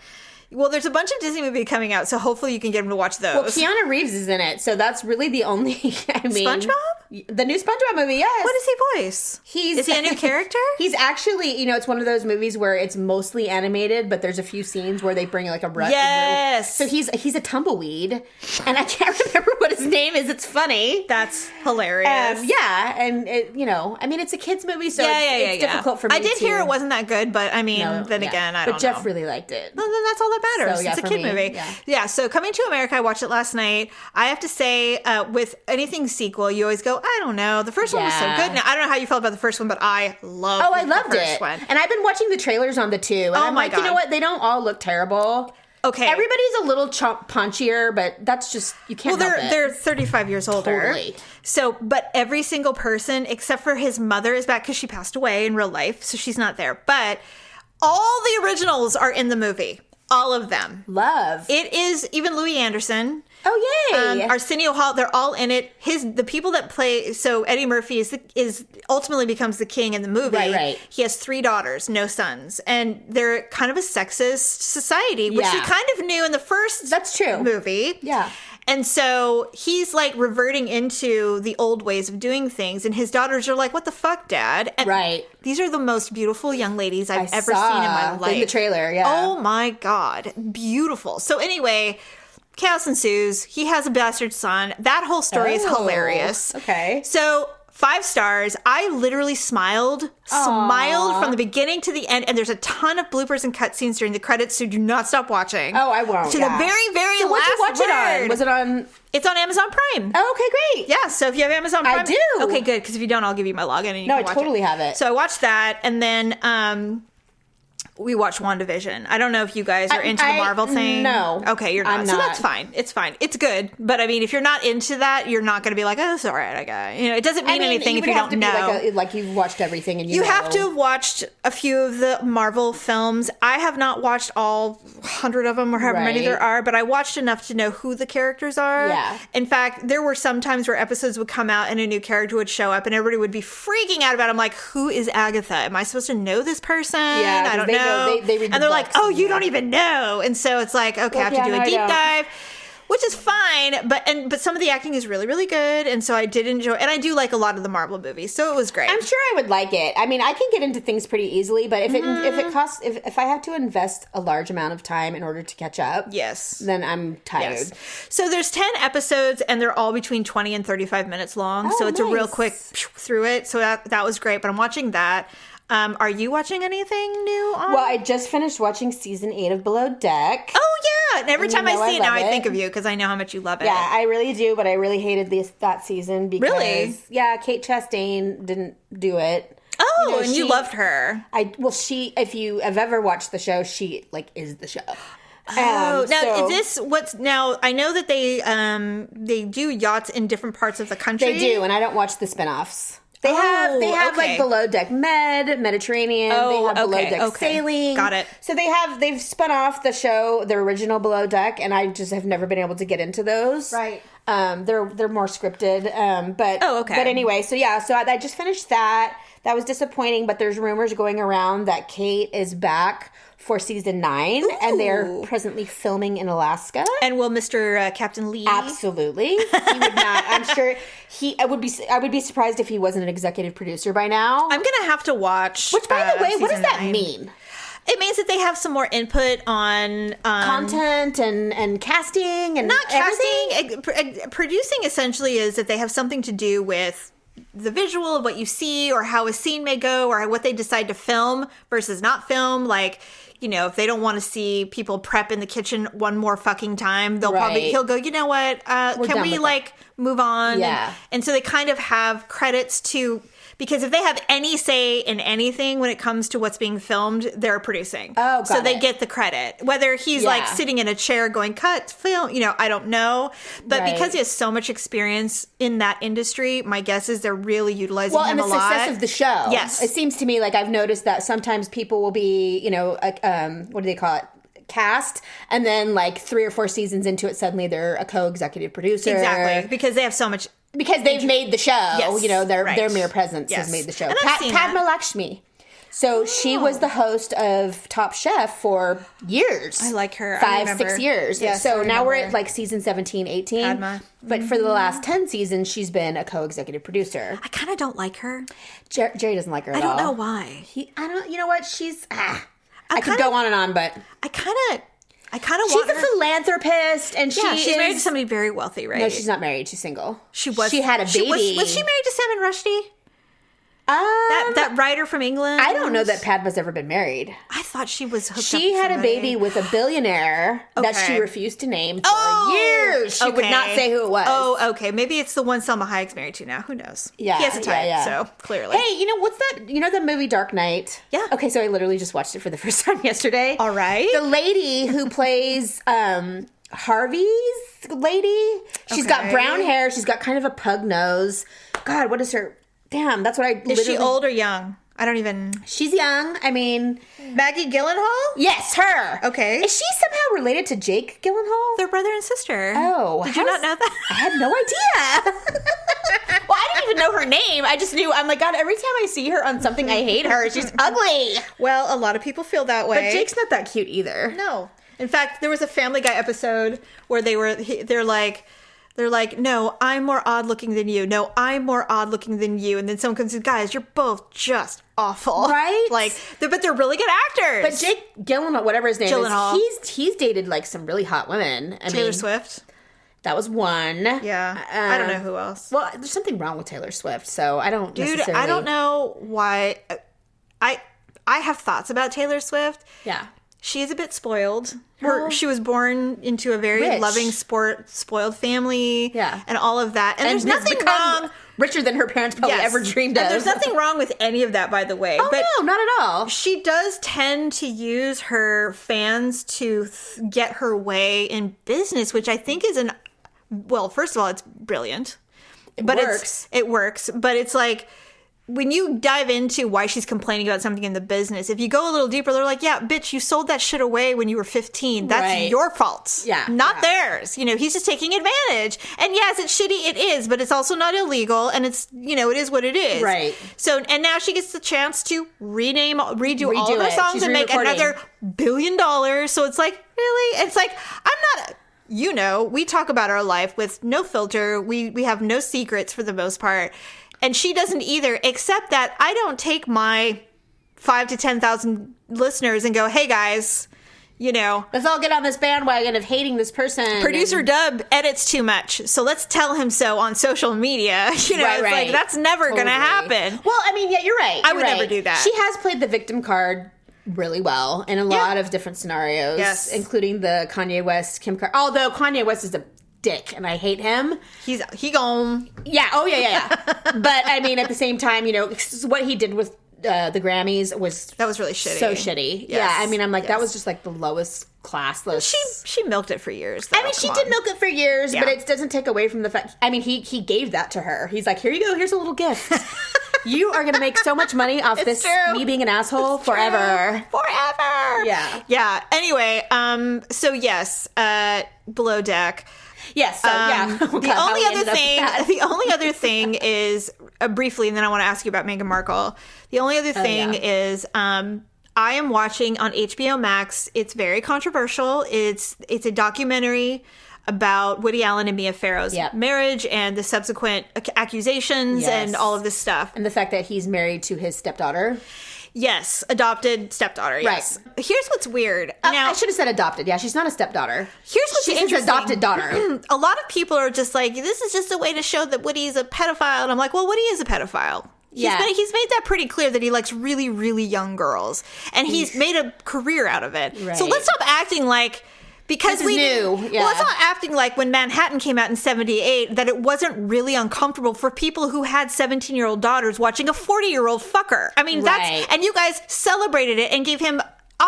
Well, there's a bunch of Disney movies coming out, so hopefully you can get him to watch those. Well, Keanu Reeves is in it, so that's really the only. SpongeBob? The new SpongeBob movie, yes. What does he voice? Is he a new character? He's actually, it's one of those movies where it's mostly animated, but there's a few scenes where they bring like a Yes. So he's a tumbleweed, and I can't remember what his name is. It's funny. That's hilarious. And it's a kids movie, so it's difficult for me. I did hear it wasn't that good, but I mean, again, I don't know. But Jeff really liked it. Well, then that's all that matters. So, it's a kid movie. Yeah. So Coming to America, I watched it last night. I have to say, with anything sequel, you always go, I don't know. The first one was so good. Now, I don't know how you felt about the first one, but I loved the first one. And I've been watching the trailers on the two. And I'm like, God. You know what? They don't all look terrible. Okay. Everybody's a little punchier, but that's just, you can't help it. They're 35 years older. Totally. So, but every single person, except for his mother, is back because she passed away in real life, so she's not there. But all the originals are in the movie. All of them. Love. It is even Louis Anderson. Oh, yay. Arsenio Hall, they're all in it. The people that play, so Eddie Murphy is ultimately becomes the king in the movie. Right. He has 3 daughters, no sons. And they're kind of a sexist society, which we kind of knew in the first That's true. movie. Yeah. And so he's like reverting into the old ways of doing things. And his daughters are like, what the fuck, Dad? And these are the most beautiful young ladies I've ever seen in my life. In the trailer, yeah. Oh my God. Beautiful. So anyway, chaos ensues. He has a bastard son. That whole story is hilarious. Okay. So 5 stars. I literally smiled from the beginning to the end. And there's a ton of bloopers and cutscenes during the credits, so do not stop watching. Oh, I won't. To the very, very so last what'd you watch word. it on? Was it on? It's on Amazon Prime. Oh, okay, great. Yeah, so if you have Amazon Prime. I do. Okay, good, because if you don't, I'll give you my login and you can watch it. No, I totally have it. So I watched that, and then we watched WandaVision. I don't know if you guys are into the Marvel thing. No. Okay, you're not. I'm So not. that's fine. It's fine. It's good. But I mean, if you're not into that, you're not going to be like, oh, it's all right, I got it. It doesn't mean anything if you don't know. Like you've watched everything and you have to have watched a few of the Marvel films. I have not watched all 100 of them or however many there are, but I watched enough to know who the characters are. Yeah. In fact, there were some times where episodes would come out and a new character would show up and everybody would be freaking out about it. I'm like, who is Agatha? Am I supposed to know this person? Yeah, I don't know. They read and they're like, oh, you don't even know. And so it's like, okay, I have to do a deep dive. Which is fine, but some of the acting is really, really good, and so I did enjoy. And I do like a lot of the Marvel movies, so it was great. I'm sure I would like it. I mean, I can get into things pretty easily, but if it costs, if I have to invest a large amount of time in order to catch up, then I'm tired. Yes. So there's 10 episodes, and they're all between 20 and 35 minutes long. So it's a real quick through it. So that was great. But I'm watching that. Are you watching anything new on? Well, I just finished watching season 8 of Below Deck. Oh, yeah. And every time I see it now, I think of you because I know how much you love it. Yeah, I really do, but I really hated that season because... Really? Yeah, Kate Chastain didn't do it. Oh, and you loved her. If you have ever watched the show, she, is the show. Oh, now is this what's now? I know that they do yachts in different parts of the country. They do, and I don't watch the spinoffs. They have like Below Deck Mediterranean. They have Below Deck Sailing. Got it. So they've spun off the show, the original Below Deck, and I just have never been able to get into those. Right. They're more scripted. But anyway, so I just finished that. That was disappointing, but there's rumors going around that Kate is back for season 9, and they're presently filming in Alaska. And will Mr. Captain Lee? Absolutely, he would not. I'm sure I would be surprised if he wasn't an executive producer by now. I'm gonna have to watch. Which, by the way, what does that 9. mean? It means that they have some more input on content and casting and not casting. Producing essentially is that they have something to do with the visual of what you see or how a scene may go or what they decide to film versus not film. Like, if they don't want to see people prep in the kitchen one more fucking time, he'll go, you know what, can we move on? Yeah. And so they kind of have credits to, because if they have any say in anything when it comes to what's being filmed, they're producing. Oh, got So they it. get the credit. Whether he's sitting in a chair going, cut, film, I don't know. But because he has so much experience in that industry, my guess is they're really utilizing him a lot. Well, and the success of the show. Yes. It seems to me like I've noticed that sometimes people will be, what do they call it? Cast, and then 3 or 4 seasons into it, suddenly they're a co-executive producer. Exactly. Because they have so much... Because they've made the show. Yes, their mere presence has made the show. And I've seen Padma that. Lakshmi. So she was the host of Top Chef for years. I like her. 5-6 years. Yes, so now we're at like season 17, 18. Padma. But for the last 10 seasons, she's been a co-executive producer. I kind of don't like her. Jerry doesn't like her at I all. don't know why. You know what? She's, I could go on and on, but. I kind of want She's a her. Philanthropist, and She's married to somebody very wealthy, right? No, she's not married. She's single. She had a baby. Was she married to Salman Rushdie? That writer from England? I don't know that Padma's ever been married. I thought she was hooked up She with had a somebody. baby with a billionaire that she Okay. refused to name for years. She would not say who it was. Oh, okay. Maybe it's the one Selma Hayek's married to now. Who knows? Yeah, He has a type, yeah. so clearly. Hey, you know, what's that? You know the movie Dark Knight? Yeah. Okay, so I literally just watched it for the first time yesterday. All right. The lady who plays Harvey's lady, she's got Okay. brown hair. She's got kind of a pug nose. God, what is her... Damn, that's what I literally... Is she old or young? I don't even... She's young. I mean... Maggie Gyllenhaal? Yes, her. Okay. Is she somehow related to Jake Gyllenhaal? They're brother and sister. Oh. Did you not know that? I had no idea. Well, I didn't even know her name. I just knew, I'm like, God, every time I see her on something, I hate her. She's ugly. Well, a lot of people feel that way. But Jake's not that cute either. No. In fact, there was a Family Guy episode where they're like, no, I'm more odd looking than you. No, I'm more odd looking than you. And then someone comes and says, guys, you're both just awful. Right? But they're really good actors. But Jake Gyllenhaal, whatever his name Gyllenhaal. is, he's dated like some really hot women. Taylor Swift. That was one. Yeah. I don't know who else. Well, there's something wrong with Taylor Swift, so I don't necessarily... I don't know why. I have thoughts about Taylor Swift. Yeah. She is a bit spoiled. Well, She was born into a very rich. loving, spoiled family. Yeah. And all of that. And there's has nothing become wrong. richer than her parents probably Yes. ever dreamed of. And there's nothing wrong with any of that, by the way. Oh, but no, not at all. she does tend to use her fans to get her way in business, which I think is well, first of all, it's brilliant. It works. But it's like, when you dive into why she's complaining about something in the business, if you go a little deeper, they're like, yeah, bitch, you sold that shit away when you were 15. That's Right. your fault. Yeah. Not theirs. You know, he's just taking advantage. And yes, it's shitty. It is, but it's also not illegal. And it's, you know, it is what it is. Right. So, and now she gets the chance to redo all Redo of her it. songs She's and make re-recording. another $1 billion. So it's like, really? It's like, I'm not... You know, we talk about our life with no filter. We have no secrets for the most part. And she doesn't either, except that I don't take my 5,000 to 10,000 listeners and go, hey guys, you know, Let's all get on this bandwagon of hating this person. producer Dub edits too much, so let's tell him so on social media. You know, Right, it's right. like, that's never going to Totally. happen. Well, I mean, yeah, you're right. I You're would right. never do that. She has played the victim card really well in a lot of different scenarios, Yes. including the Kanye West, Kim Kardashian. Although Kanye West is a dick and I hate him. He gone. Yeah. Oh, yeah. But I mean, at the same time, you know, what he did with the Grammys was That was really shitty. so shitty. Yes. Yeah. I mean, I'm like, that Yes. was just like the lowest class. She milked it for years, though. I mean, she Come did on. milk it for years, but Yeah. it doesn't take away from the fact. I mean, he gave that to her. He's like, here you go. Here's a little gift. You are going to make so much money off this true. me being an asshole forever. Forever. Yeah. Yeah. Anyway, so yes, Below Deck. Yes. So yeah. Oh, God, The how only we other ended up with thing, that. the only other thing is briefly, and then I want to ask you about Meghan Markle. The only other thing is, I am watching on HBO Max. It's very controversial. It's a documentary about Woody Allen and Mia Farrow's marriage and the subsequent accusations and all of this stuff. And the fact that he's married to his stepdaughter. Yes, adopted stepdaughter. Yes. Right. Here's what's weird. Now, I should have said adopted. Yeah, she's not a stepdaughter. here's what's She's his interesting. adopted daughter. A lot of people are just like, this is just a way to show that Woody's a pedophile. And I'm like, well, Woody is a pedophile. He's made that pretty clear that he likes really, really young girls. And he's made a career out of it. Right. So let's stop acting like... Because This is new. Yeah. Well, it's not acting like when Manhattan came out in 78 that it wasn't really uncomfortable for people who had 17-year-old daughters watching a 40-year-old fucker. I mean, Right. and you guys celebrated it and gave him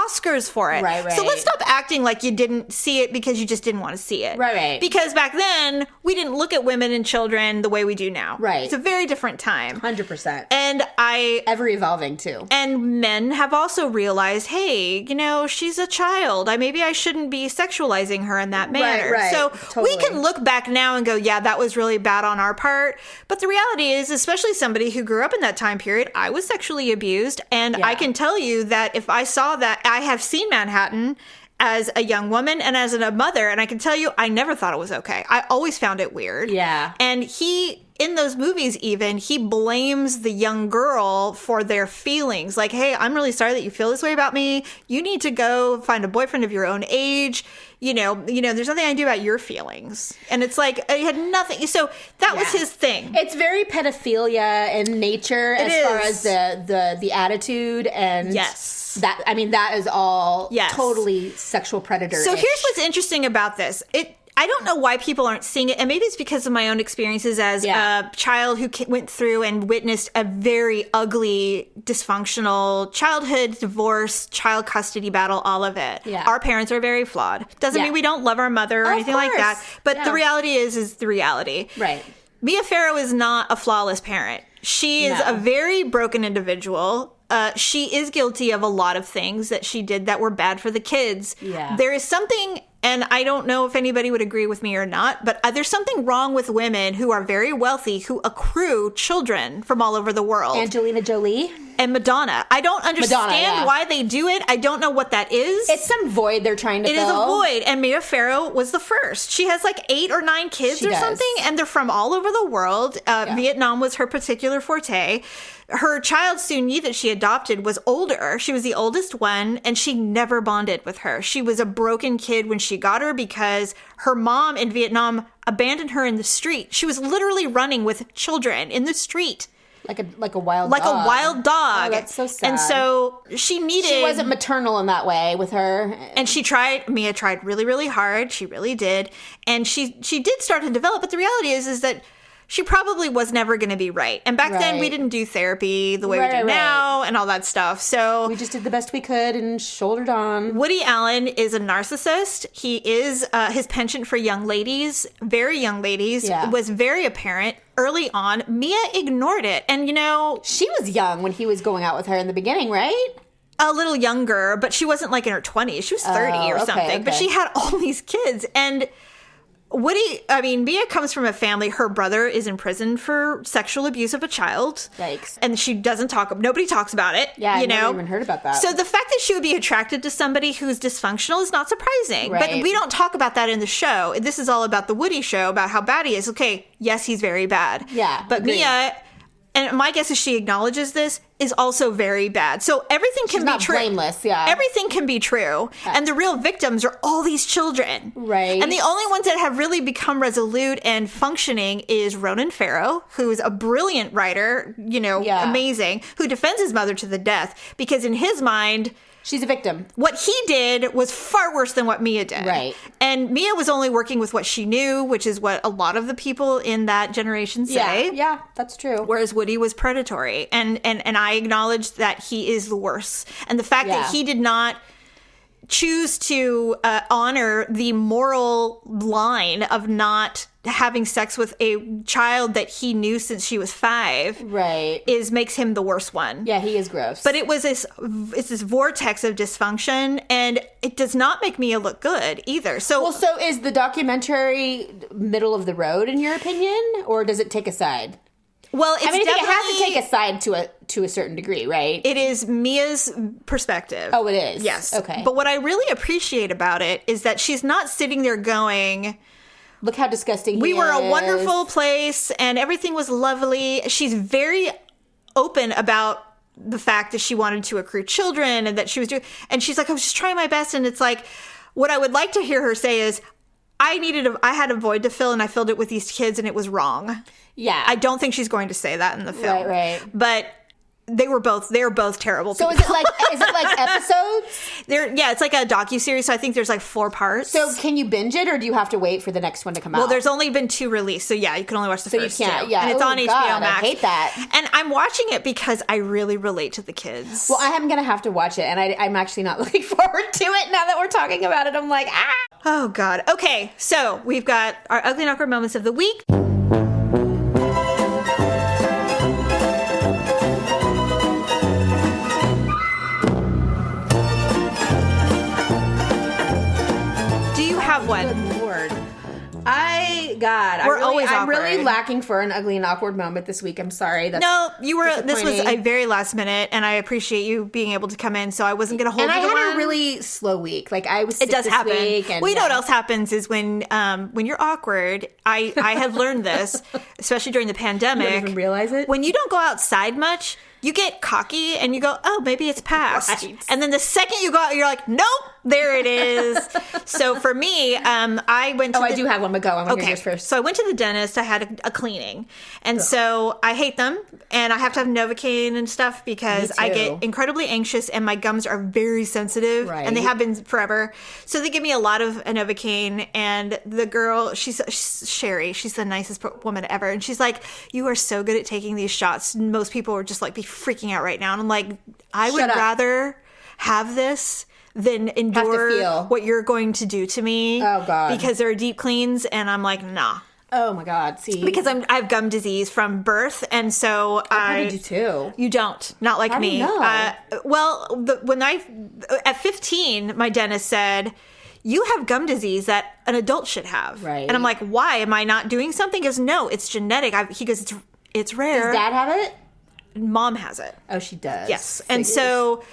Oscars for it. Right. So let's stop acting like you didn't see it because you just didn't want to see it. Right. Because back then, we didn't look at women and children the way we do now. Right. It's a very different time. 100%. And ever evolving too. And men have also realized, hey, she's a child. Maybe I shouldn't be sexualizing her in that manner. Right. So Totally. we can look back now and go, yeah, that was really bad on our part. But the reality is, especially somebody who grew up in that time period, I was sexually abused. And I can tell you that if I saw that, I have seen Manhattan as a young woman and as a mother, and I can tell you, I never thought it was okay. I always found it weird. Yeah. And in those movies even, he blames the young girl for their feelings. Like, hey, I'm really sorry that you feel this way about me. You need to go find a boyfriend of your own age. There's nothing I can do about your feelings. And it's like, it had nothing. So that was his thing. It's very pedophilia in nature as far as the attitude and that is all totally sexual predator. So here's what's interesting about this. I don't know why people aren't seeing it, and maybe it's because of my own experiences as a child who went through and witnessed a very ugly, dysfunctional childhood, divorce, child custody battle, all of it. Yeah. Our parents are very flawed. Doesn't mean we don't love our mother or anything like that, but the reality is the reality. Right. Mia Farrow is not a flawless parent. She is a very broken individual. She is guilty of a lot of things that she did that were bad for the kids. Yeah. There is something, and I don't know if anybody would agree with me or not, but there's something wrong with women who are very wealthy who accrue children from all over the world. Angelina Jolie. And Madonna. I don't understand why they do it. I don't know what that is. It's some void they're trying to fill. It is a void. And Mia Farrow was the first. She has like 8 or 9 kids something, and they're from all over the world. Vietnam was her particular forte. Her child, Soon-Yi, that she adopted was older. She was the oldest one, and she never bonded with her. She was a broken kid when she got her because her mom in Vietnam abandoned her in the street. She was literally running with children in the street. Like a wild dog. Like a wild dog. Oh, that's so sad. And so she wasn't maternal in that way with her. And Mia tried really, really hard. She really did. And she did start to develop. But the reality is that she probably was never going to be right. And back then, we didn't do therapy the way we do now and all that stuff. So we just did the best we could and shouldered on. Woody Allen is a narcissist. He is, his penchant for young ladies, very young ladies, was very apparent early on. Mia ignored it. And, she was young when he was going out with her in the beginning, right? A little younger, but she wasn't like in her 20s. She was 30 or something. Okay. But she had all these kids. And Mia comes from a family, her brother is in prison for sexual abuse of a child. Yikes. And she doesn't nobody talks about it. Yeah, I've never even heard about that. So the fact that she would be attracted to somebody who's dysfunctional is not surprising. Right. But we don't talk about that in the show. This is all about the Woody show, about how bad he is. Okay, yes, he's very bad. Yeah. But agreed. Mia, and my guess is she acknowledges this, is also very bad. So everything can be true. Blameless, yeah. Everything can be true. And the real victims are all these children. Right. And the only ones that have really become resolute and functioning is Ronan Farrow, who's a brilliant writer, amazing, who defends his mother to the death because in his mind, she's a victim. What he did was far worse than what Mia did. Right. And Mia was only working with what she knew, which is what a lot of the people in that generation say. Yeah, that's true. Whereas Woody was predatory. And I acknowledge that he is the worst. And the fact that he did not choose to honor the moral line of not having sex with a child that he knew since she was 5 makes him the worst one. Yeah, he is gross. But it's this vortex of dysfunction, and it does not make Mia look good either. So is the documentary middle of the road in your opinion, or does it take a side? Well, it's it has to take a side to a certain degree, right? It is Mia's perspective. Oh, it is? Yes. Okay. But what I really appreciate about it is that she's not sitting there going, look how disgusting we were a wonderful place and everything was lovely. She's very open about the fact that she wanted to accrue children and that she was doing, and she's like, I was just trying my best. And it's like, what I would like to hear her say is, I had a void to fill and I filled it with these kids and it was wrong. Yeah. I don't think she's going to say that in the film. Right. But they were both terrible. So is it like episodes? It's like a docuseries. So I think there's like 4 parts. So can you binge it, or do you have to wait for the next one to come out? Well, there's only been 2 released, so yeah, you can only watch the first 2. Yeah, and it's on HBO God, Max. I hate that. And I'm watching it because I really relate to the kids. Well, I am gonna have to watch it, and I'm actually not looking forward to it now that we're talking about it. I'm like, Oh God. Okay, so we've got our ugly and awkward moments of the week. Have one. Good Lord. I'm really lacking for an ugly and awkward moment this week. I'm sorry. This was a very last minute, and I appreciate you being able to come in, so I wasn't going to hold you. And I had a really slow week. Like, I was sick this week. And, well, you know what else happens is when you're awkward, I had learned this, especially during the pandemic. You don't even realize it? When you don't go outside much, you get cocky and you go, oh, maybe it's past. Right. And then the second you go out, you're like, nope, there it is. So for me, I went to I do have one, but go. I want to hear yours first. So I went to the dentist. I had a cleaning. And so I hate them. And I have to have Novocaine and stuff because I get incredibly anxious and my gums are very sensitive. Right. And they have been forever. So they give me a lot of Novocaine. And the girl, she's Sherry. She's the nicest woman ever. And she's like, you are so good at taking these shots. Most people are just like, be freaking out right now. And I'm like, I would rather have this than endure what you're going to do to me. Oh, God. Because there are deep cleans, and I'm like, nah. Oh, my God. See? Because I have gum disease from birth, and so I do too. You don't. Not like me. How do you know? At 15, my dentist said, you have gum disease that an adult should have. Right. And I'm like, why? Am I not doing something? He goes, no, it's genetic. He goes, it's rare. Does Dad have it? Mom has it. Oh, she does. Yes. And so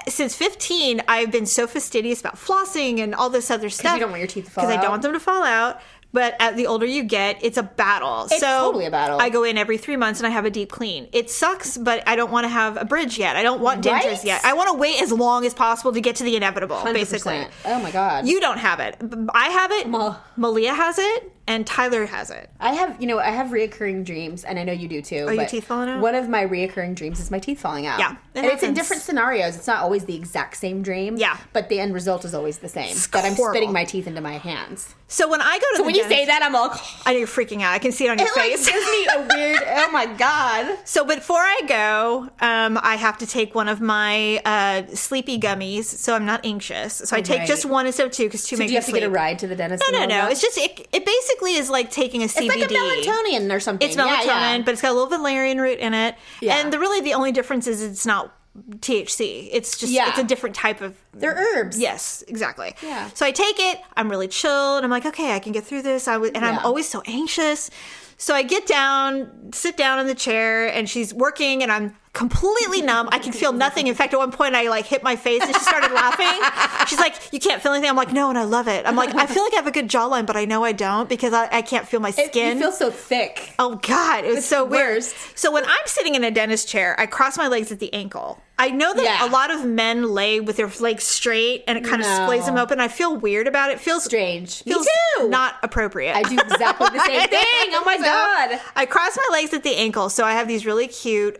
since 15, I've been so fastidious about flossing and all this other stuff. Because you don't want your teeth to fall out. Because I don't want them to fall out. But the older you get, it's a battle. It's totally a battle. I go in every 3 months and I have a deep clean. It sucks, but I don't want to have a bridge yet. I don't want dentures yet. I want to wait as long as possible to get to the inevitable, 100%. Basically. Oh, my God. You don't have it. I have it. Malia has it. And Tyler has it. I have reoccurring dreams, and I know you do too. Are your teeth falling out? One of my reoccurring dreams is my teeth falling out. Yeah. And it's in different scenarios. It's not always the exact same dream. Yeah. But the end result is always the same. It's that horrible. I'm spitting my teeth into my hands. So when I go to the dentist, you say that, I'm all... I know you're freaking out. I can see it on your face. It gives me a weird... Oh, my God. So before I go, I have to take one of my sleepy gummies, so I'm not anxious. So I take just one instead of 2, because 2 makes me sleep. Do you have to get a ride to the dentist? No. It's just... It basically is like taking a CBD. It's like a melatonin or something. It's melatonin, but it's got a little valerian root in it. Yeah. And the only difference is it's not THC. It's just it's a different type of... They're herbs. Yes, exactly. Yeah. So I take it. I'm really chill, and I'm like, okay, I can get through this. I'm always so anxious. So I sit down in the chair, and she's working, and I'm completely numb. I can feel nothing. In fact, at one point, I hit my face, and she started laughing. She's like, you can't feel anything. I'm like, no, and I love it. I'm like, I feel like I have a good jawline, but I know I don't because I can't feel my skin. You feel so thick. Oh, God. It was so weird. Worst. So when I'm sitting in a dentist chair, I cross my legs at the ankle. I know that a lot of men lay with their legs straight, and it kind of splays them open. I feel weird about it. It feels strange. Me too. Not appropriate. I do exactly the same thing. Oh, my God. I cross my legs at the ankle, so I have these really cute...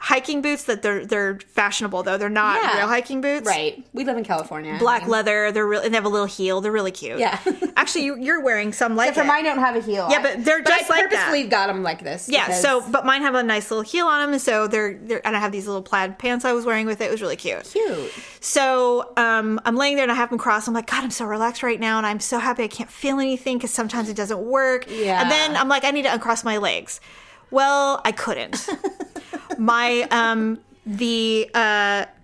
hiking boots that they're fashionable though. They're not real hiking boots. Right. We live in California. Black leather. They have a little heel. They're really cute. Yeah. Actually, you're wearing some like Except for mine don't have a heel. Yeah, but they're just like that. I purposely got them like this. Yeah. So, but mine have a nice little heel on them. So they're and I have these little plaid pants I was wearing with it. It was really cute. Cute. So I'm laying there and I have them crossed. I'm like, God, I'm so relaxed right now, and I'm so happy I can't feel anything because sometimes it doesn't work. Yeah. And then I'm like, I need to uncross my legs. Well, I couldn't. My the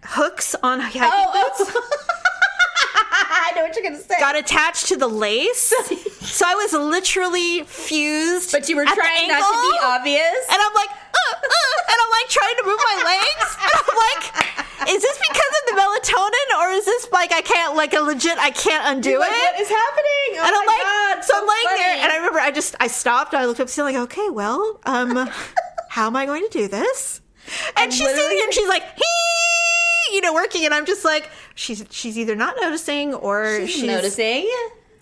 hooks on hiking boots. I know what you're gonna say. Got attached to the lace, so I was literally fused. But you were trying not to be obvious, and I'm like, and I'm like trying to move my legs, and I'm like, is this because of the melatonin, or is this like I can't undo it? What is happening? Oh, and I'm like, God, so I'm laying funny. there, and I remember I stopped, and I looked up, still like, okay, well, how am I going to do this? And she's sitting there and she's like, working, and I'm just like, she's either not noticing or she's noticing.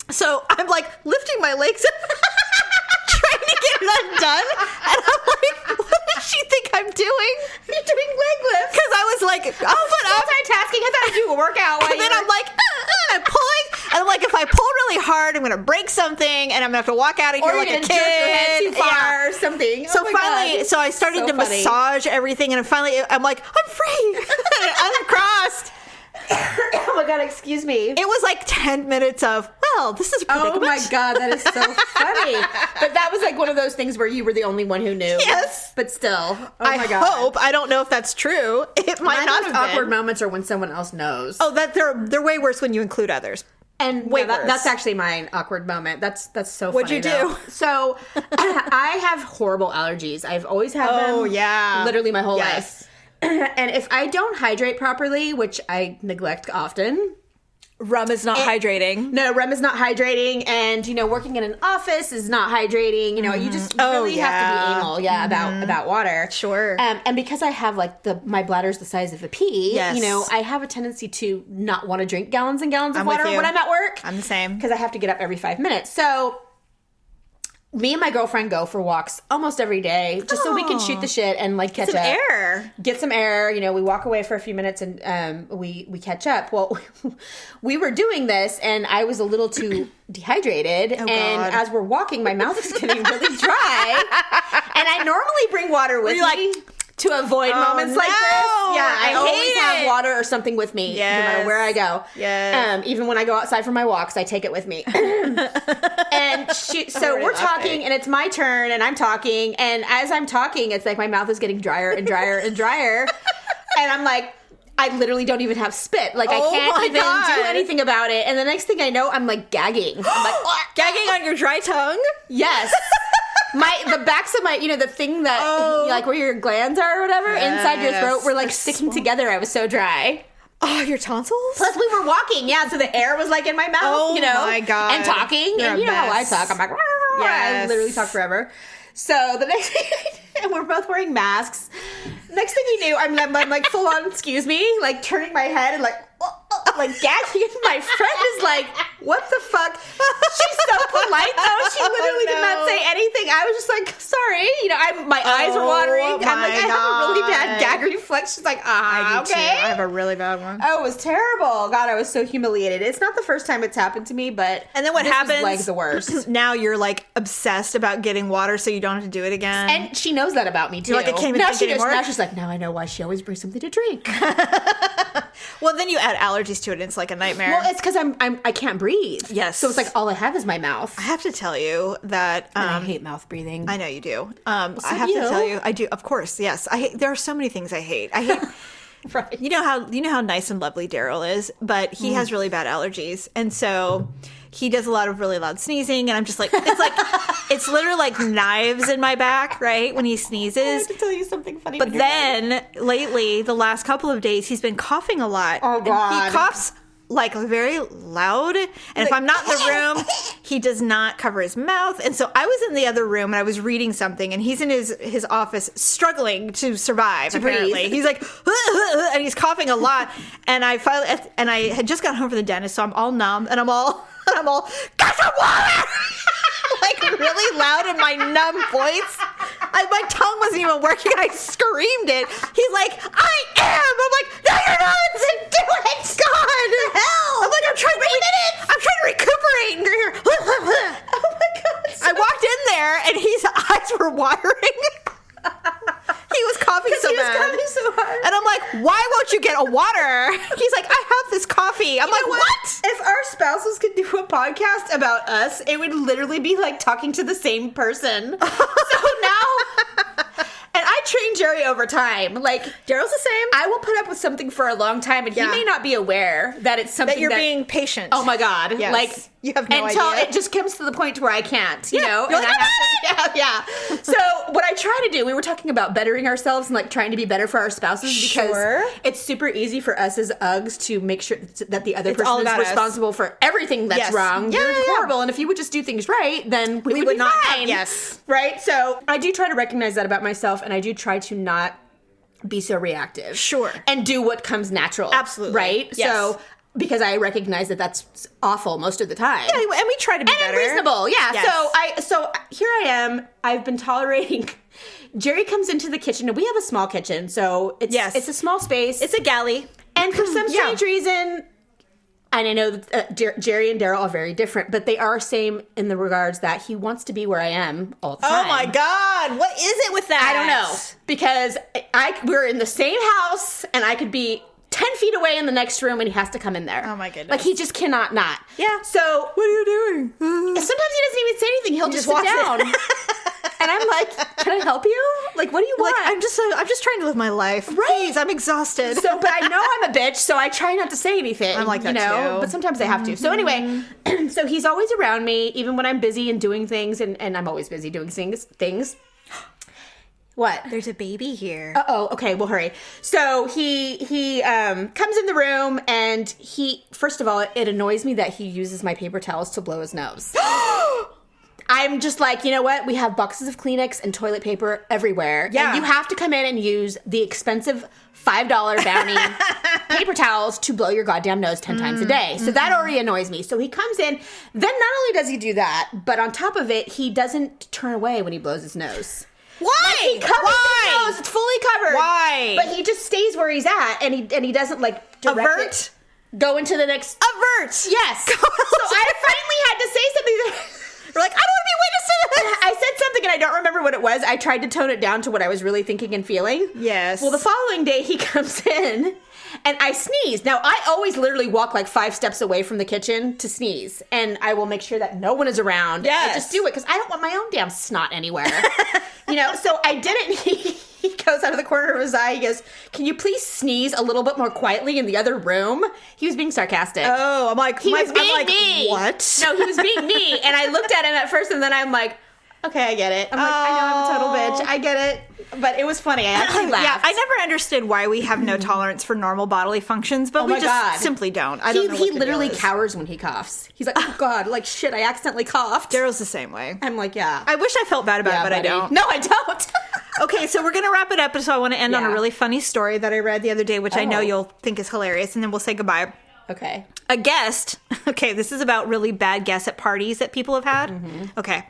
So I'm like lifting my legs up, trying to get it undone, and I'm like, what does she think I'm doing? You're doing leg lifts. Because I was like, I'll put up. Multitasking. I thought I'd do a workout. And then I'm like, I'm pulling. And I'm like, if I pull really hard, I'm going to break something. And I'm going to have to walk out of here like a kid. Jerk your head too far or something. So finally, so I started to massage everything. And finally, I'm like, I'm free. Uncrossed. Oh my God, excuse me. It was like 10 minutes of, well, this is a predicament. Oh my God, that is so funny. But that was like one of those things where you were the only one who knew. Yes. But still. Oh I my God. hope. I don't know if that's true. It might not have been. Awkward moments are when someone else knows. Oh, that they're way worse when you include others. And way yeah, worse. that's actually my awkward moment. That's so funny. What'd you do? So I have horrible allergies. I've always had them. Oh, yeah. Literally my whole Yes. life. And if I don't hydrate properly, which I neglect often. Rum is not hydrating. No, rum is not hydrating. And, working in an office is not hydrating. You just really have to be anal, about water. Sure. And because I have my bladder's the size of a pea, Yes. I have a tendency to not want to drink gallons and gallons of I'm with water you. when I'm at work. I'm the same. Because I have to get up every 5 minutes. So me and my girlfriend go for walks almost every day just so we can shoot the shit and catch Some up. air. Get some air. We walk away for a few minutes and we catch up. Well, we were doing this and I was a little too dehydrated. Oh, and God. as we're walking, my mouth is getting really dry. And I normally bring water with me to avoid moments like this. Yeah, I always have water or something with me, no matter where I go. Yes. Even when I go outside for my walks, I take it with me. And so we're talking, and it's my turn, and I'm talking, and as I'm talking, it's like my mouth is getting drier and drier and drier, and I'm like, I literally don't even have spit. I can't even do anything about it. And the next thing I know, I'm gagging. I'm like, gagging on your dry tongue? Yes. The backs of my, the thing that, where your glands are or whatever, inside your throat were sticking together. I was so dry. Oh, your tonsils? Plus, we were walking, so the air was in my mouth, Oh my God. and talking. You're and a you know how I mess. talk. I'm like, Yes. I literally talk forever. So the next thing and we're both wearing masks. Next thing you knew, I'm full on, excuse me, turning my head and gagging. And my friend is like, what the fuck? She's so polite though. She literally did not say anything. I was just like, sorry. My eyes were watering. I'm like, I have a really bad gag reflex. She's like, I do okay. too. I have a really bad one. Oh, it was terrible. God, I was so humiliated. It's not the first time it's happened to me, but And then what this happens? was the worst. Now you're obsessed about getting water so you don't have to do it again. And she knows that about me too. You're like, I can't even now think she anymore? Now she's like, now I know why she always brings something to drink. Well, then you add allergies to it and it's like a nightmare. Well, it's because I can't breathe. Yes. So it's all I have is my mouth. I have to tell you that And I hate mouth breathing. I know you do. I so have do to you. tell you, I do. Of course, yes. There are so many things I hate. I hate. Right. You know how nice and lovely Daryl is, but he has really bad allergies, and so he does a lot of really loud sneezing, and I'm just it's literally like knives in my back, right, when he I sneezes. have to tell you something funny. But then lately, the last couple of days, he's been coughing a lot. Oh, God. And he coughs very loud, and if I'm not in the room, he does not cover his mouth. And so I was in the other room and I was reading something, and he's in his office struggling to survive. Apparently, breathe. he's like, and he's coughing a lot. And I had just got home from the dentist, so I'm all numb and I'm all got some water. Really loud in my numb voice. My tongue wasn't even working. I screamed it. He's like, I am. I'm like, no, you're not. Do it. God. Hell. I'm like, I'm trying to recuperate. And you're here. Oh my God. I walked in there and his eyes were watering. He was coughing so he was bad. coughing so hard. And I'm like, why won't you get a water? He's like, I have this coffee. I'm like, what? If our spouses could do a podcast about us, it would literally be like talking to the same person. So now, and I train Jerry over time. Daryl's the same. I will put up with something for a long time, and he may not be aware that it's something That you're being patient. Oh my God! Yes. You have no until idea. it just comes to the point where I can't, you know. You're like, I have to, yeah. So what I try to do, we were talking about bettering ourselves and trying to be better for our spouses because Sure. it's super easy for us as Uggs to make sure that the other all person is about us. responsible for everything that's Yes. wrong. Yeah, You're yeah, yeah. horrible, and if you would just do things right, then we would would be not have- fine. yes. Right. So I do try to recognize that about myself, and I do try to not be so reactive. Sure. And do what comes natural. Absolutely. Right? Yes. So, because I recognize that that's awful most of the time. Yeah, and we try to be And better. unreasonable. Yeah. Yes. So here I am. I've been tolerating Jerry comes into the kitchen, and we have a small kitchen, so it's a small space. It's a galley. And for some strange reason, and I know that Jerry and Daryl are very different, but they are same in the regards that he wants to be where I am all the time. Oh my God. What is it with that? I don't know. Because we're in the same house, and I could be 10 feet away in the next room, and he has to come in there. Oh my goodness. Like, he just cannot not. Yeah. So, What are you doing? sometimes he doesn't even say anything. He'll just sit down. And I'm like, can I help you? Like, what do you want? Like, I'm just trying to live my life. Right. Please, I'm exhausted. So, but I know I'm a bitch, so I try not to say anything. I'm like that too. But sometimes I have to. So anyway, so he's always around me, even when I'm busy and doing things, and I'm always busy doing things. What? There's a baby here. Uh-oh. Okay, we'll hurry. So he comes in the room, and first of all, it annoys me that he uses my paper towels to blow his nose. I'm just like, you know what? We have boxes of Kleenex and toilet paper everywhere. Yeah. And you have to come in and use the expensive $5 Bounty paper towels to blow your goddamn nose 10 times a day. So that already annoys me. So he comes in. Then not only does he do that, but on top of it, he doesn't turn away when he blows his nose. Why? Like, he covers his nose. It's fully covered. Why? But he just stays where he's at, and he doesn't, like, direct Avert? it. Go into the next... Avert. Yes. So I finally had to say something that... We're like, I don't want to be witness to this. I said something and I don't remember what it was. I tried to tone it down to what I was really thinking and feeling. Yes. Well, the following day he comes in and I sneeze. Now, I always literally walk like 5 steps away from the kitchen to sneeze. And I will make sure that no one is around. Yes. I just do it because I don't want my own damn snot anywhere. So I did it. He goes out of the corner of his eye. He goes, can you please sneeze a little bit more quietly in the other room? He was being sarcastic. Oh, I'm like, He was being me. What? No, he was being me. And I looked at him at first, and then I'm like, okay, I get it. I'm like, I know I'm a total bitch. I get it. But it was funny. I actually laughed. Yeah, I never understood why we have no tolerance for normal bodily functions, but we my just God. simply don't. I don't know He what the literally deal is. cowers when he coughs. He's like, oh God, like shit, I accidentally coughed. Daryl's the same way. I'm like, yeah. I wish I felt bad about it, but buddy. I don't. No, I don't. Okay, so we're going to wrap it up, so I want to end on a Yeah. really funny story that I read the other day, which I know Oh. you'll think is hilarious, and then we'll say goodbye. Okay. A guest, okay, this is about really bad guests at parties that people have had. Okay.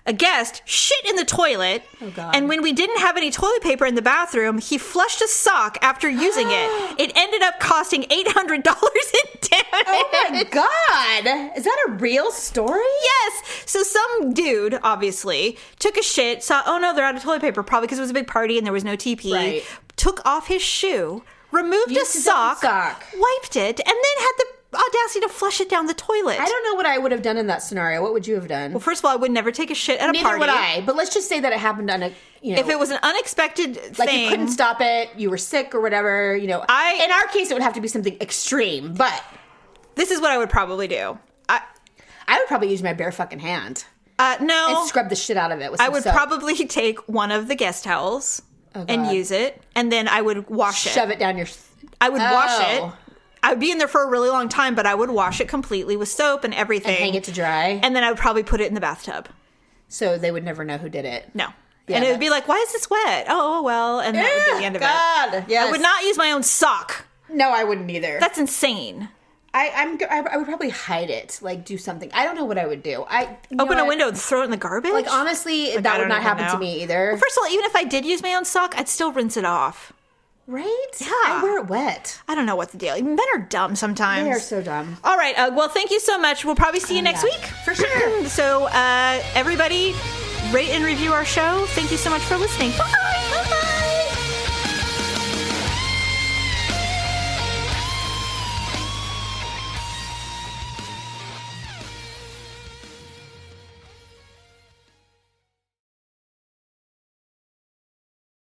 A guest shit in the toilet, Oh, God. and when we didn't have any toilet paper in the bathroom, he flushed a sock after using it. It ended up costing $800 in damage. Oh my God. Is that a real story? Yes. So some dude, obviously, took a shit, saw, oh no, they're out of toilet paper, probably because it was a big party and there was no TP. Right. Took off his shoe, removed Used a his own sock, sock. wiped it, and then had the audacity to flush it down the toilet. I don't know what I would have done in that scenario. What would you have done? Well, first of all, I would never take a shit at a Neither party. would I. But let's just say that it happened on a, If it was an unexpected like thing. you couldn't stop it, you were sick or whatever, in our case it would have to be something extreme, but This is what I would probably do. I would probably use my bare fucking hand No. and scrub the shit out of it with some I would soap. probably take one of the guest towels and God. use it, and then I would wash it. Shove it down your... I would wash Oh. it. I would be in there for a really long time, but I would wash it completely with soap and everything. And hang it to dry. And then I would probably put it in the bathtub. So they would never know who did it. No. Yeah, and it would be like, why is this wet? Oh, well. And that would be the end of it. God. Yes. I would not use my own sock. No, I wouldn't either. That's insane. I would probably hide it, like do something. I don't know what I would do. Open a window and throw it in the garbage? Like honestly, Like, I that would don't not even happen know. to me either. Well, first of all, even if I did use my own sock, I'd still rinse it off. Right? Yeah. I wear it wet. I don't know what the deal. Men are dumb sometimes. They are so dumb. All right. Well, thank you so much. We'll probably see you next yeah. week. For sure. So, everybody, rate and review our show. Thank you so much for listening. Bye. Bye.